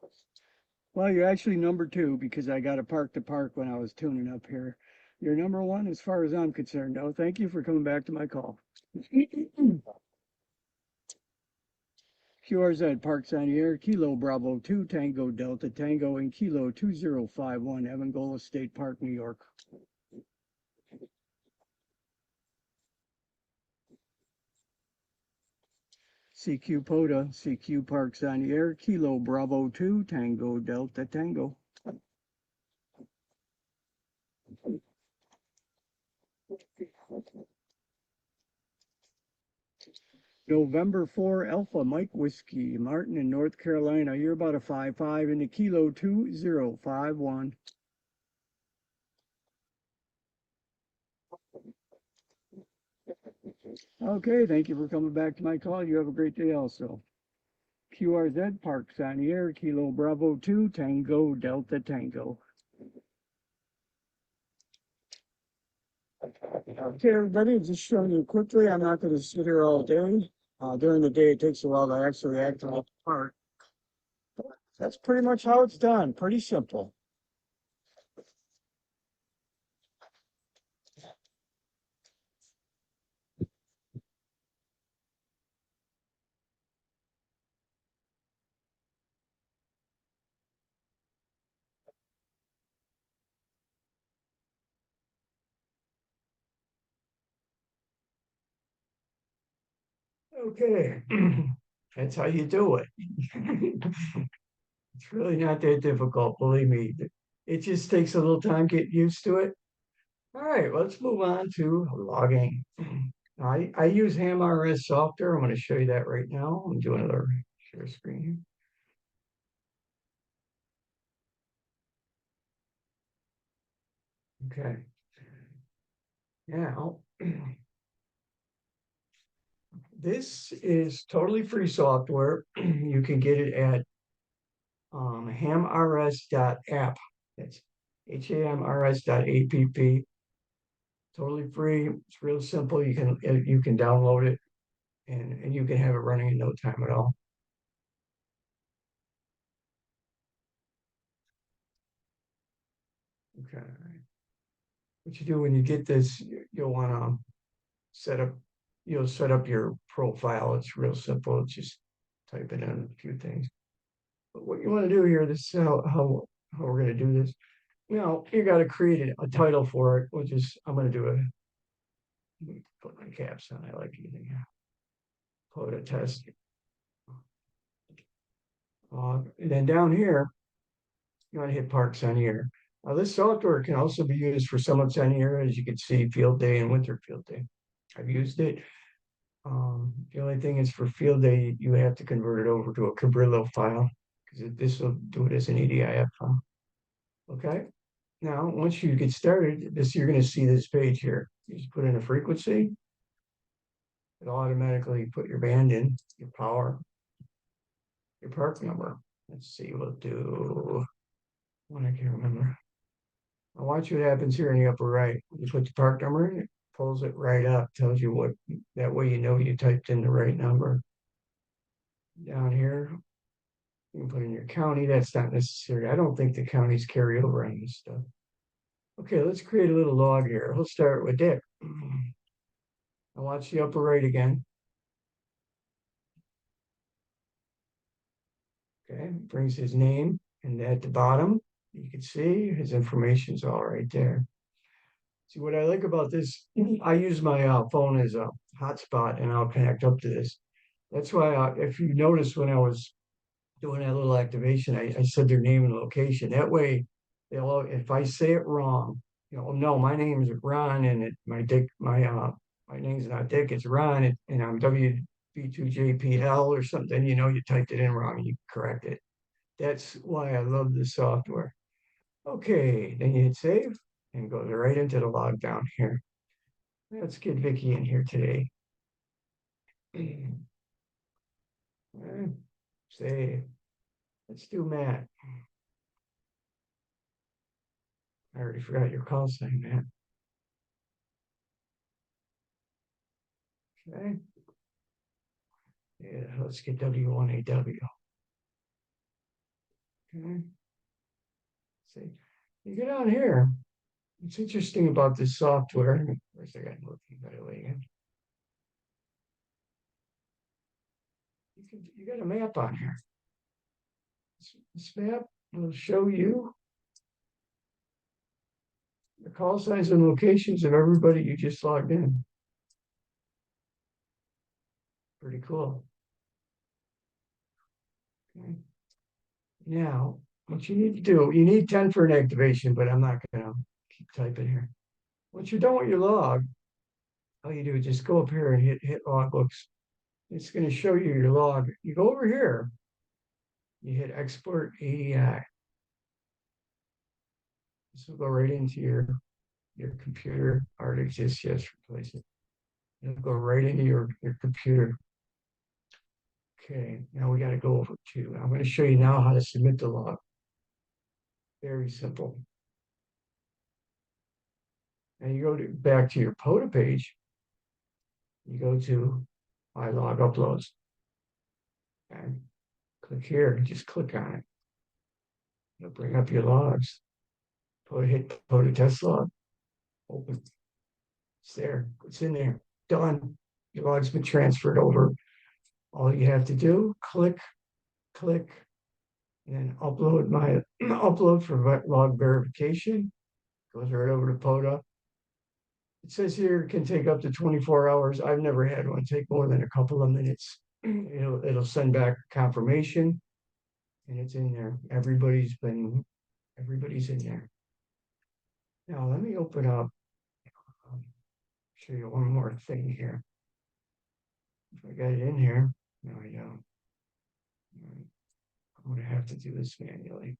S2: Well, you're actually number two because I got to park the park when I was tuning up here. You're number one as far as I'm concerned, though. Thank you for coming back to my call. QRZ Parks on the Air, Kilo Bravo 2, Tango Delta Tango, and Kilo 2051, Evangola State Park, New York. CQ POTA, CQ Parks on the Air, Kilo Bravo 2, Tango Delta Tango. November 4, Alpha Mike Whiskey, Martin in North Carolina. You're about a 5-5 in the Kilo 2051. Okay, thank you for coming back to my call. You have a great day also. QRZ Parks on the Air, Kilo Bravo 2, Tango Delta Tango. Okay, everybody, just showing you quickly. I'm not going to sit here all day. During the day, it takes a while to actually activate the park. That's pretty much how it's done. Pretty simple. Okay, that's how you do it. It's really not that difficult, believe me. It just takes a little time to get used to it. All right, let's move on to logging. I use Hamrs software. I'm going to show you that right now. I'm doing another share screen. Okay. Now, this is totally free software. You can get it at hamrs.app. That's hamrs.app. Totally free. It's real simple. You can download it and you can have it running in no time at all. Okay. What you do when you get this, you'll want to set up your profile. It's real simple. It's just type in a few things. But what you want to do here, this is how we're going to do this. Now, you got to create a title for it, which is, I'm going to do put my caps on. I like using POTA test. And then down here, you want to hit Parks on Air. Now, this software can also be used for Summits on Air, as you can see, Field Day and Winter Field Day. I've used it. The only thing is for Field Day, you have to convert it over to a Cabrillo file because this will do it as an EDIF file. Okay. Now, once you get started, you're going to see this page here. You just put in a frequency. It'll automatically put your band in, your power, your park number. Let's see, we'll do one I can't remember. Now watch what happens here in the upper right. You put the park number in, it pulls it right up, tells you what, that way you know you typed in the right number. Down here, you can put in your county. That's not necessary. I don't think the counties carry over on this stuff. Okay, let's create a little log here. We'll start with Dick. Now watch the upper right again. Okay, brings his name, and at the bottom, you can see his information's all right there. See, what I like about this, I use my phone as a hotspot, and I'll connect up to this. That's why, if you notice when I was doing that little activation, I said their name and location. That way, if I say it wrong, no, my name is Ron, and my name's not Dick, it's Ron, and I'm WB2JPL or something. You typed it in wrong, and you correct it. That's why I love this software. Okay, then you hit save and goes right into the log down here. Let's get Vicky in here today. Save. Let's do Matt. I already forgot your call sign, man. Okay. Yeah, let's get W1AW. Okay. See, you get on here. What's interesting about this software, where's the guy looking, by the way? You got a map on here. This map will show you the call signs and locations of everybody you just logged in. Pretty cool. Okay. Now, what you need to do, you need 10 for an activation, but I'm not gonna keep typing here. Once you're done with your log, all you do is just go up here and hit logbooks. It's gonna show you your log. You go over here, you hit export ADI. This will go right into your computer. Already exists, yes, replace it. It'll go right into your computer. Okay, now we got to go over to, I'm going to show you now how to submit the log. Very simple. And you go back to your POTA page. You go to My Log Uploads. And click here, just click on it. It'll bring up your logs. Hit POTA test log. Open. It's there. It's in there. Done. Your log's been transferred over. All you have to do, click, and then upload for log verification. Goes right over to POTA. It says here it can take up to 24 hours. I've never had one take more than a couple of minutes. It'll send back confirmation, and it's in there. Everybody's in there. Now let me open up. Show you one more thing here. If I got it in here, no, I don't. I'm gonna have to do this manually.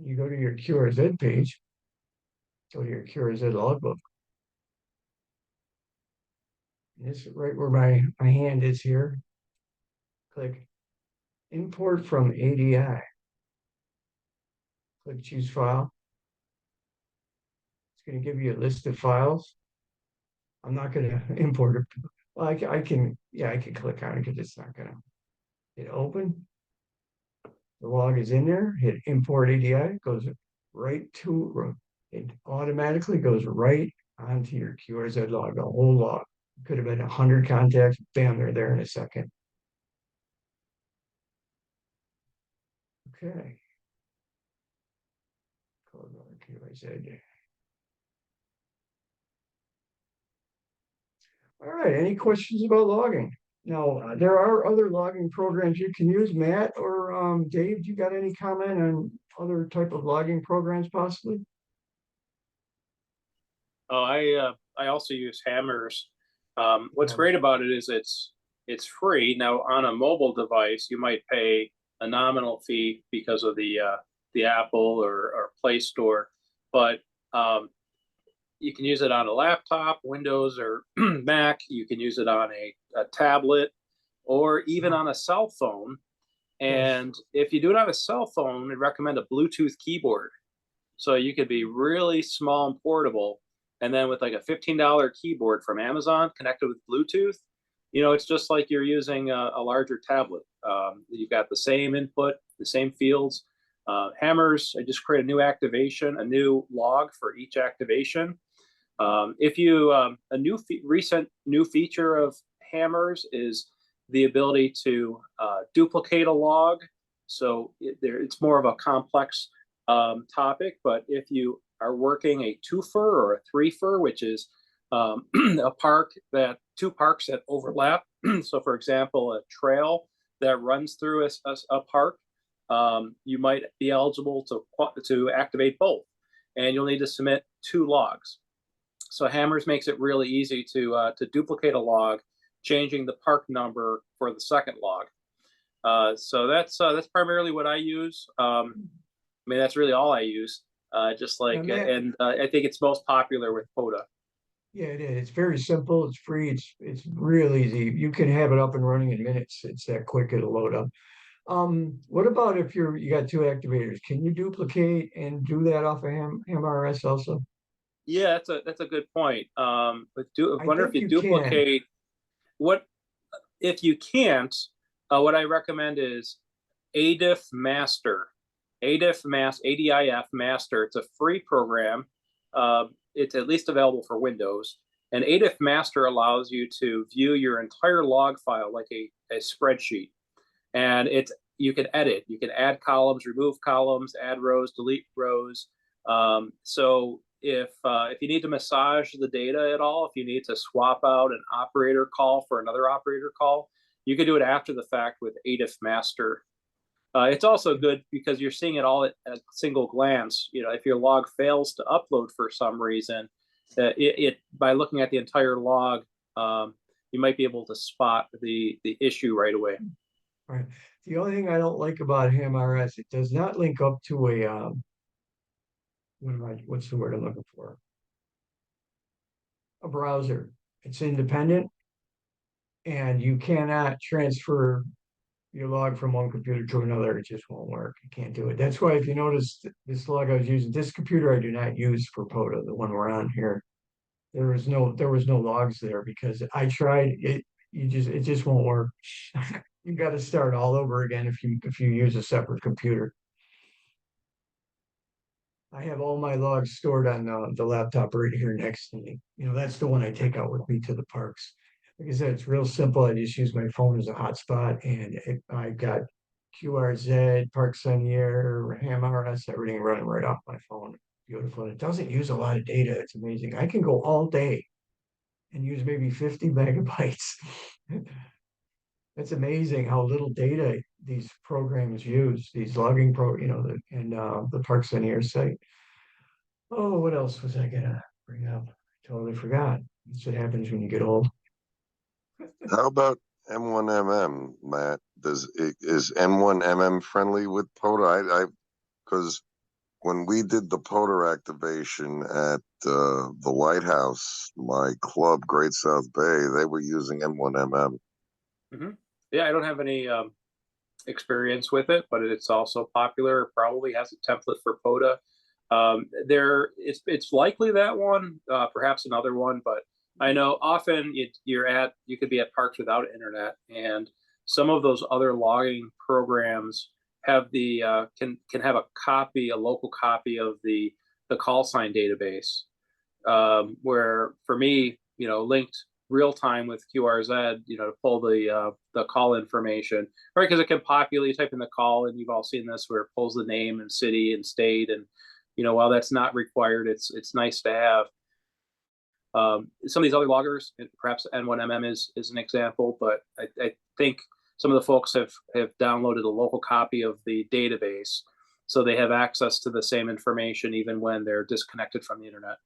S2: You go to your QRZ page, go to your QRZ logbook. This is right where my hand is here. Click import from ADI. Click choose file. It's going to give you a list of files. I'm not going to import it. Well, I can click on it because it's not going to hit open. The log is in there. Hit import ADI. Goes right to it. Automatically goes right onto your QRZ log. The whole log. Could have been 100 contacts. Bam, they're there in a second. Okay. QRZ. All right. Any questions about logging? Now, there are other logging programs you can use. Matt or Dave, you got any comment on other type of logging programs possibly?
S5: Oh, I also use Hamrs. What's great about it is it's free. Now on a mobile device, you might pay a nominal fee because of the Apple or Play Store, but you can use it on a laptop, Windows or Mac. You can use it on a tablet or even on a cell phone. And if you do it on a cell phone, I'd recommend a Bluetooth keyboard. So you could be really small and portable. And then with like a $15 keyboard from Amazon connected with Bluetooth, it's just like you're using a larger tablet. You've got the same input, the same fields. Hamrs, I just create a new activation, a new log for each activation. If you, recent new feature of Hamrs is the ability to duplicate a log. So it's more of a complex topic, but if you are working a two-fer or a three-fer, which is two parks that overlap. So for example, a trail that runs through a park, you might be eligible to activate both, and you'll need to submit 2 logs. So Hamrs makes it really easy to duplicate a log, changing the park number for the second log. So that's primarily what I use. I mean, that's really all I use. Just like,
S2: And that-
S5: and I think it's most popular with POTA.
S2: Yeah, it is. It's very simple. It's free. It's real easy. You can have it up and running in minutes. It's that quick. It'll load up. What about if you got two activators? Can you duplicate and do that off of Hamrs also?
S5: Yeah, that's a good point. But
S2: I
S5: wonder if
S2: think
S5: you
S2: you can.
S5: duplicate what if you can't. What I recommend is Adif Master. ADIF Master. It's a free program. It's at least available for Windows. And Adif Master allows you to view your entire log file like a spreadsheet. And you can edit. You can add columns, remove columns, add rows, delete rows. So if you need to massage the data at all, if you need to swap out an operator call for another operator call, you can do it after the fact with Adif Master. It's also good because you're seeing it all at a single glance. You know, if your log fails to upload for some reason, by looking at the entire log, you might be able to spot the issue right away.
S2: Right. The only thing I don't like about Hamrs, it does not link up to a what's the word I'm looking for? A browser. It's independent, and you cannot transfer your log from one computer to another. It just won't work. You can't do it. That's why if you notice this log I was using, this computer I do not use for POTA, the one we're on here. There was no logs there because I tried it. It just won't work. You got to start all over again if you use a separate computer. I have all my logs stored on the laptop right here next to me. You know, that's the one I take out with me to the parks. Like I said, it's real simple. I just use my phone as a hotspot, and I got QRZ, Parks on the Air, Hamrs, everything running right off my phone. Beautiful. And it doesn't use a lot of data. It's amazing. I can go all day and use maybe 50 megabytes. It's amazing how little data these programs use, these logging the Parks on the Air site. Oh, what else was I gonna bring up? Totally forgot. That's what happens when you get old.
S8: How about M1MM, Matt? Is M1MM friendly with POTA? Because when we did the POTA activation at the lighthouse, my club, Great South Bay, they were using M1MM.
S5: Mm-hmm. Yeah, I don't have any experience with it, but it's also popular. It probably has a template for POTA. It's likely that one, perhaps another one, but I know often you could be at parks without internet, and some of those other logging programs have can have a local copy of the call sign database, where for me, linked real time with QRZ, to pull the call information, right? Because it can populate, you type in the call, and you've all seen this where it pulls the name and city and state, and while that's not required, it's nice to have. Some of these other loggers, perhaps N1MM is an example, but I think some of the folks have downloaded a local copy of the database, so they have access to the same information even when they're disconnected from the internet.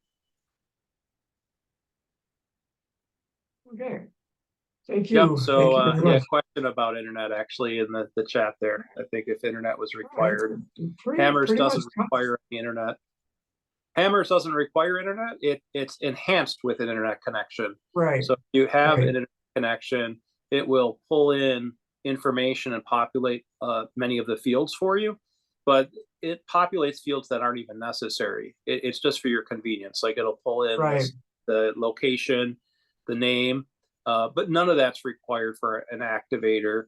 S2: Okay. Thank you.
S5: Yep. So
S2: Thank you very much.
S5: question about internet actually in the chat there. I think if internet was required,
S2: Pretty
S5: Hamrs
S2: much
S5: doesn't require the internet. Hamrs doesn't require internet. It's enhanced with an internet connection.
S2: right.
S5: So if you have an internet connection, it will pull in information and populate many of the fields for you, but it populates fields that aren't even necessary. It's just for your convenience. Like it'll pull in the location, the name, but none of that's required for an activator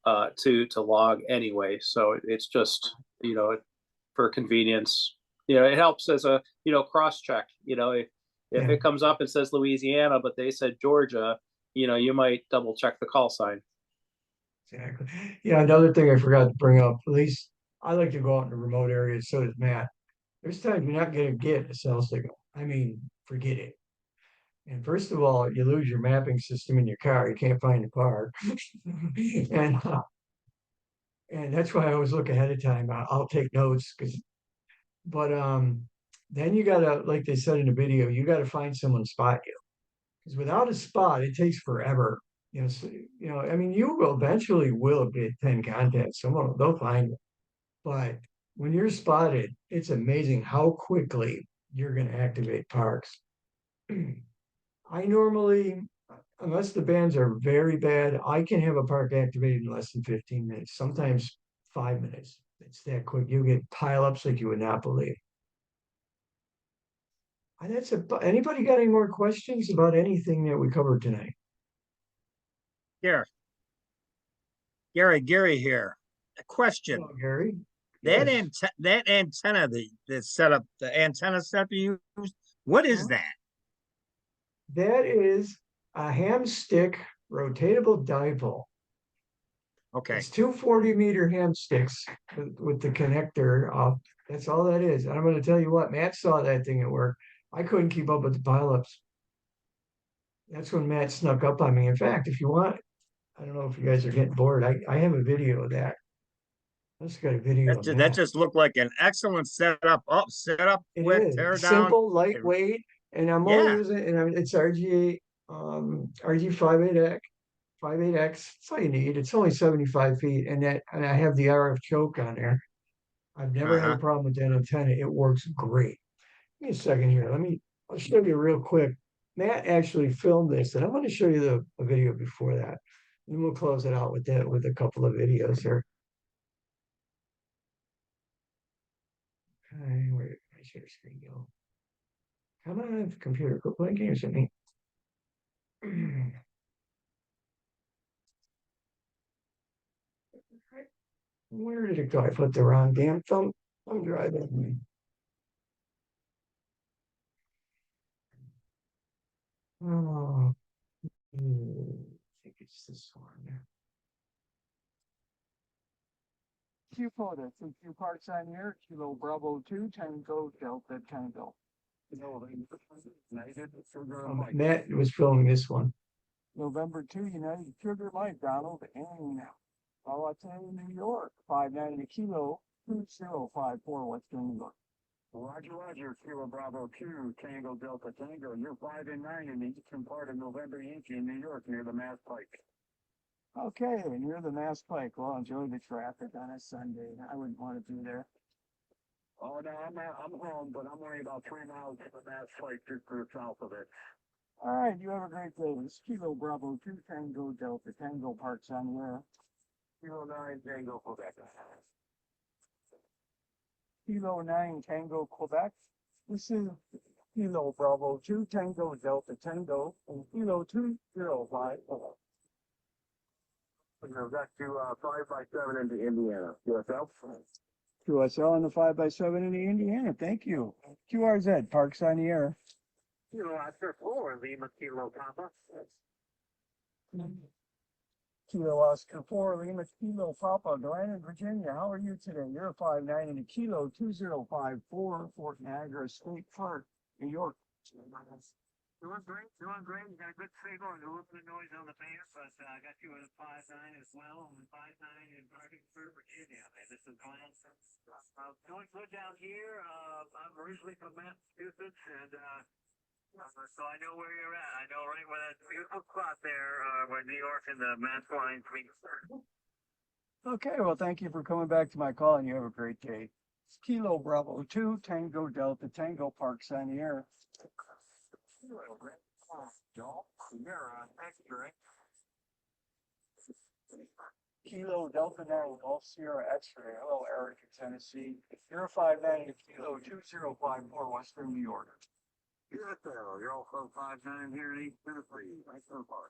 S5: to log anyway. So it's just for convenience. It helps as a cross check. If it comes up and says Louisiana, but they said Georgia, you might double check the call sign.
S2: Exactly. Yeah, another thing I forgot to bring up, at least I like to go out in the remote areas, so does Matt. There's times you're not gonna get a cell signal. I mean, forget it. And first of all, you lose your mapping system in your car. You can't find the car. and that's why I always look ahead of time. I'll take notes but then you gotta, like they said in the video, you gotta find someone to spot you. Because without a spot, it takes forever. You know, so, you know, I mean, you will eventually will get 10 contacts. Someone they'll find it. But when you're spotted, it's amazing how quickly you're going to activate parks. I normally, unless the bands are very bad, I can have a park activated in less than 15 minutes, sometimes 5 minutes. It's that quick. You get pileups like you would not believe. And that's anybody got any more questions about anything that we covered tonight?
S10: Here. Gary here. A question.
S2: Hello, Gary.
S10: That
S2: Yes.
S10: antenna that's set up, the antenna set you use, what is that?
S2: That is a ham stick rotatable dipole.
S10: Okay.
S2: It's two 40-meter ham sticks with the connector up. That's all that is. And I'm going to tell you what, Matt saw that thing at work. I couldn't keep up with the pileups. That's when Matt snuck up on me. In fact, if you want, I don't know if you guys are getting bored. I have a video of that. I just got a video of
S10: That just looked like an excellent setup.
S2: It
S10: Quick,
S2: is
S10: tear down.
S2: simple, lightweight, and I'm only using it's RG8, RG58X, 58X. That's all you need. It's only 75 feet, and I have the RF choke on there. I've never had a problem with that antenna. It works great. Give me a second here. I'll show you real quick. Matt actually filmed this, and I'm going to show you a video before that. And we'll close it out with that with a couple of videos here. Okay, where did my share screen go? Come on, computer, quit playing games with me. Where did it go? I put the wrong damn thumb drive in. Oh, I think it's this one.
S11: POTA, so few parts on here, Kilo Bravo 2, Tango Delta Tango.
S2: Matt was filming this one.
S11: November 2, United Sugar Mike, Donald, and Palatine, New York, 590 Kilo, 2054, Western New York.
S9: Roger, Kilo Bravo 2, Tango Delta Tango. You're 5 and 9 in the eastern part of November Yankee in New York near the Mass Pike.
S11: Okay, near the Mass Pike. Well, enjoy the traffic on a Sunday. I wouldn't want to be there.
S9: Oh, no, I'm home, but I'm only about 3 miles from the Mass Pike, just to the south of it.
S11: All right, you have a great day. This is Kilo Bravo 2, Tango Delta Tango, parks on the air.
S9: Kilo 9, Tango, Quebec.
S11: Kilo 9 Tango Quebec. This is Kilo Bravo 2 Tango Delta Tango and Kilo 2054.
S9: Back to 5x7 into Indiana. QSL?
S11: QSL on the 5x7 in the Indiana. Thank you. QRZ, parks on the air.
S9: Kilo Oscar 4, Lima Kilo Papa.
S11: Kilo Oscar 4, Lima Kilo Papa, Glenn, Virginia. How are you today? You're a 5'9" and a Kilo 2054, Fort Niagara State Park, New York.
S9: Doing great. You got a good signal and a little bit of noise on the band, but I got you at a 5'9" as well, and 5'9" in Parkersburg, Virginia. Man, this is Glenn. Doing good down here. I'm originally from Massachusetts, and so I know where you're at. I know right where that beautiful spot there, where New York and the Mass lines meet.
S11: Okay, well, thank you for coming back to my call, and you have a great day. It's Kilo Bravo 2, Tango Delta Tango, parks on the air. Kilo Delta 9, Golf Sierra X-ray. Hello, Eric in Tennessee. You're a 5'9" Kilo 2054, Western New York.
S9: You're also 5'9" here in East Tennessee. Thanks so far.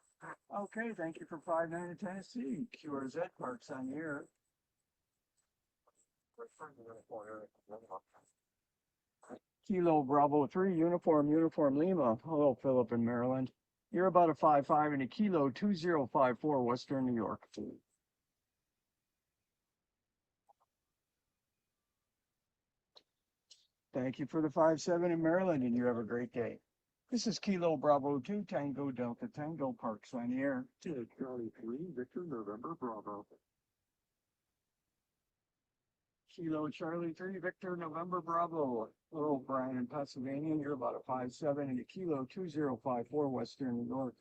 S11: Okay, thank you for 5'9" in Tennessee. QRZ parks on the air. Kilo Bravo 3, Uniform Lima. Hello, Philip in Maryland. You're about a 5'5" and a Kilo 2054, Western New York. Thank you for the 5'7" in Maryland, and you have a great day. This is Kilo Bravo 2, Tango Delta Tango, parks on the air.
S9: Charlie 3, Victor November Bravo.
S11: Kilo Charlie 3, Victor November Bravo. Hello, Brian in Pennsylvania. You're about a 5'7" and a Kilo 2054, Western New York.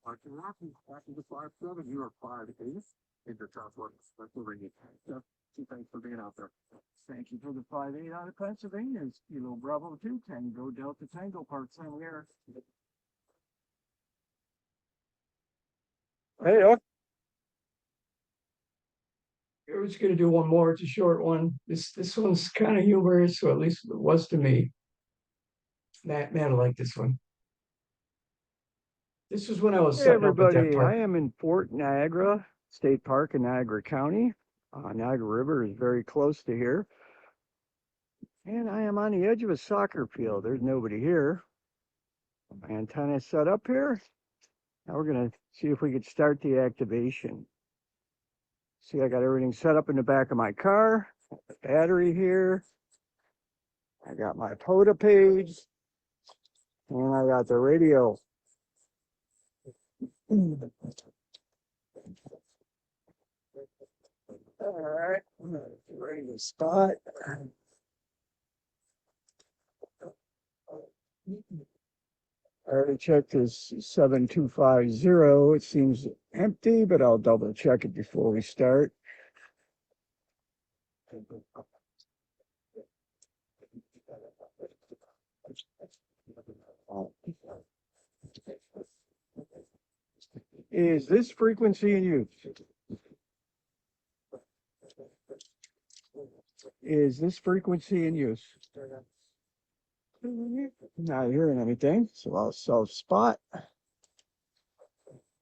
S11: Parking lot, back to the 5-7, you are 5-8. In the top one, that's over you. So, thanks for being out there. Thank you for the 5-8 out of Pennsylvania. It's Kilo Bravo 2 Tango Delta Tango Parks on the air.
S2: Hey, okay. We're just gonna do one more. It's a short one. This one's kind of humorous, so at least it was to me. Matt, I like this one. This was when I was
S11: Hey
S2: setting up at that
S11: everybody,
S2: park.
S11: I am in Fort Niagara State Park in Niagara County. Niagara River is very close to here. And I am on the edge of a soccer field. There's nobody here. My antenna is set up here. Now we're gonna see if we could start the activation. See, I got everything set up in the back of my car. The battery here. I got my POTA page. And I got the radio. All right, I'm gonna get ready to spot. I already checked this 7250. It seems empty, but I'll double check it before we start. Is this frequency in use? Is this frequency in use? Not hearing anything, so I'll self-spot.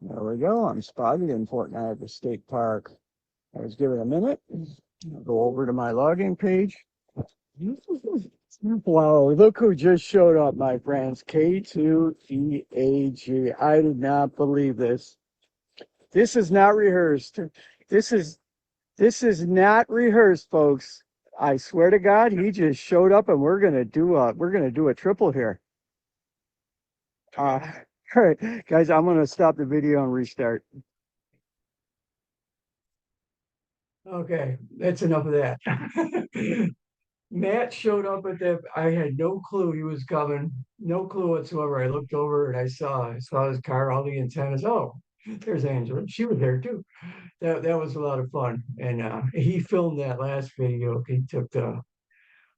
S11: There we go. I'm spotted in Fort Niagara State Park. Let's give it a minute. I'll go over to my login page. Wow, look who just showed up, my friends. K2TDT. I did not believe this. This is not rehearsed. This is not rehearsed, folks. I swear to God, he just showed up, and we're gonna do a triple here. All right, guys, I'm gonna stop the video and restart.
S2: Okay, that's enough of that. Matt showed up at the, I had no clue he was coming, no clue whatsoever. I looked over and I saw his car, all the antennas. Oh, there's Angela. She was there too. That was a lot of fun. And he filmed that last video. He took the,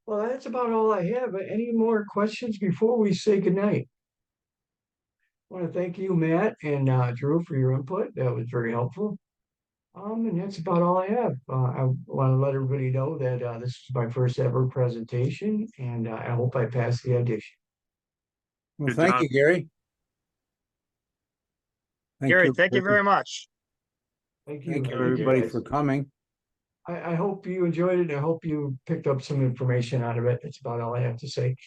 S2: well, that's about all I have. Any more questions before we say goodnight? I want to thank you, Matt and Drew, for your input. That was very helpful. And that's about all I have. I want to let everybody know that this is my first ever presentation, and I hope I pass the audition.
S1: Well, thank you, Gary.
S10: Gary, thank you very much.
S2: Thank you.
S1: Thank you,
S2: Thank
S1: everybody,
S2: guys.
S1: for coming.
S2: I hope you enjoyed it. I hope you picked up some information out of it. That's about all I have to say.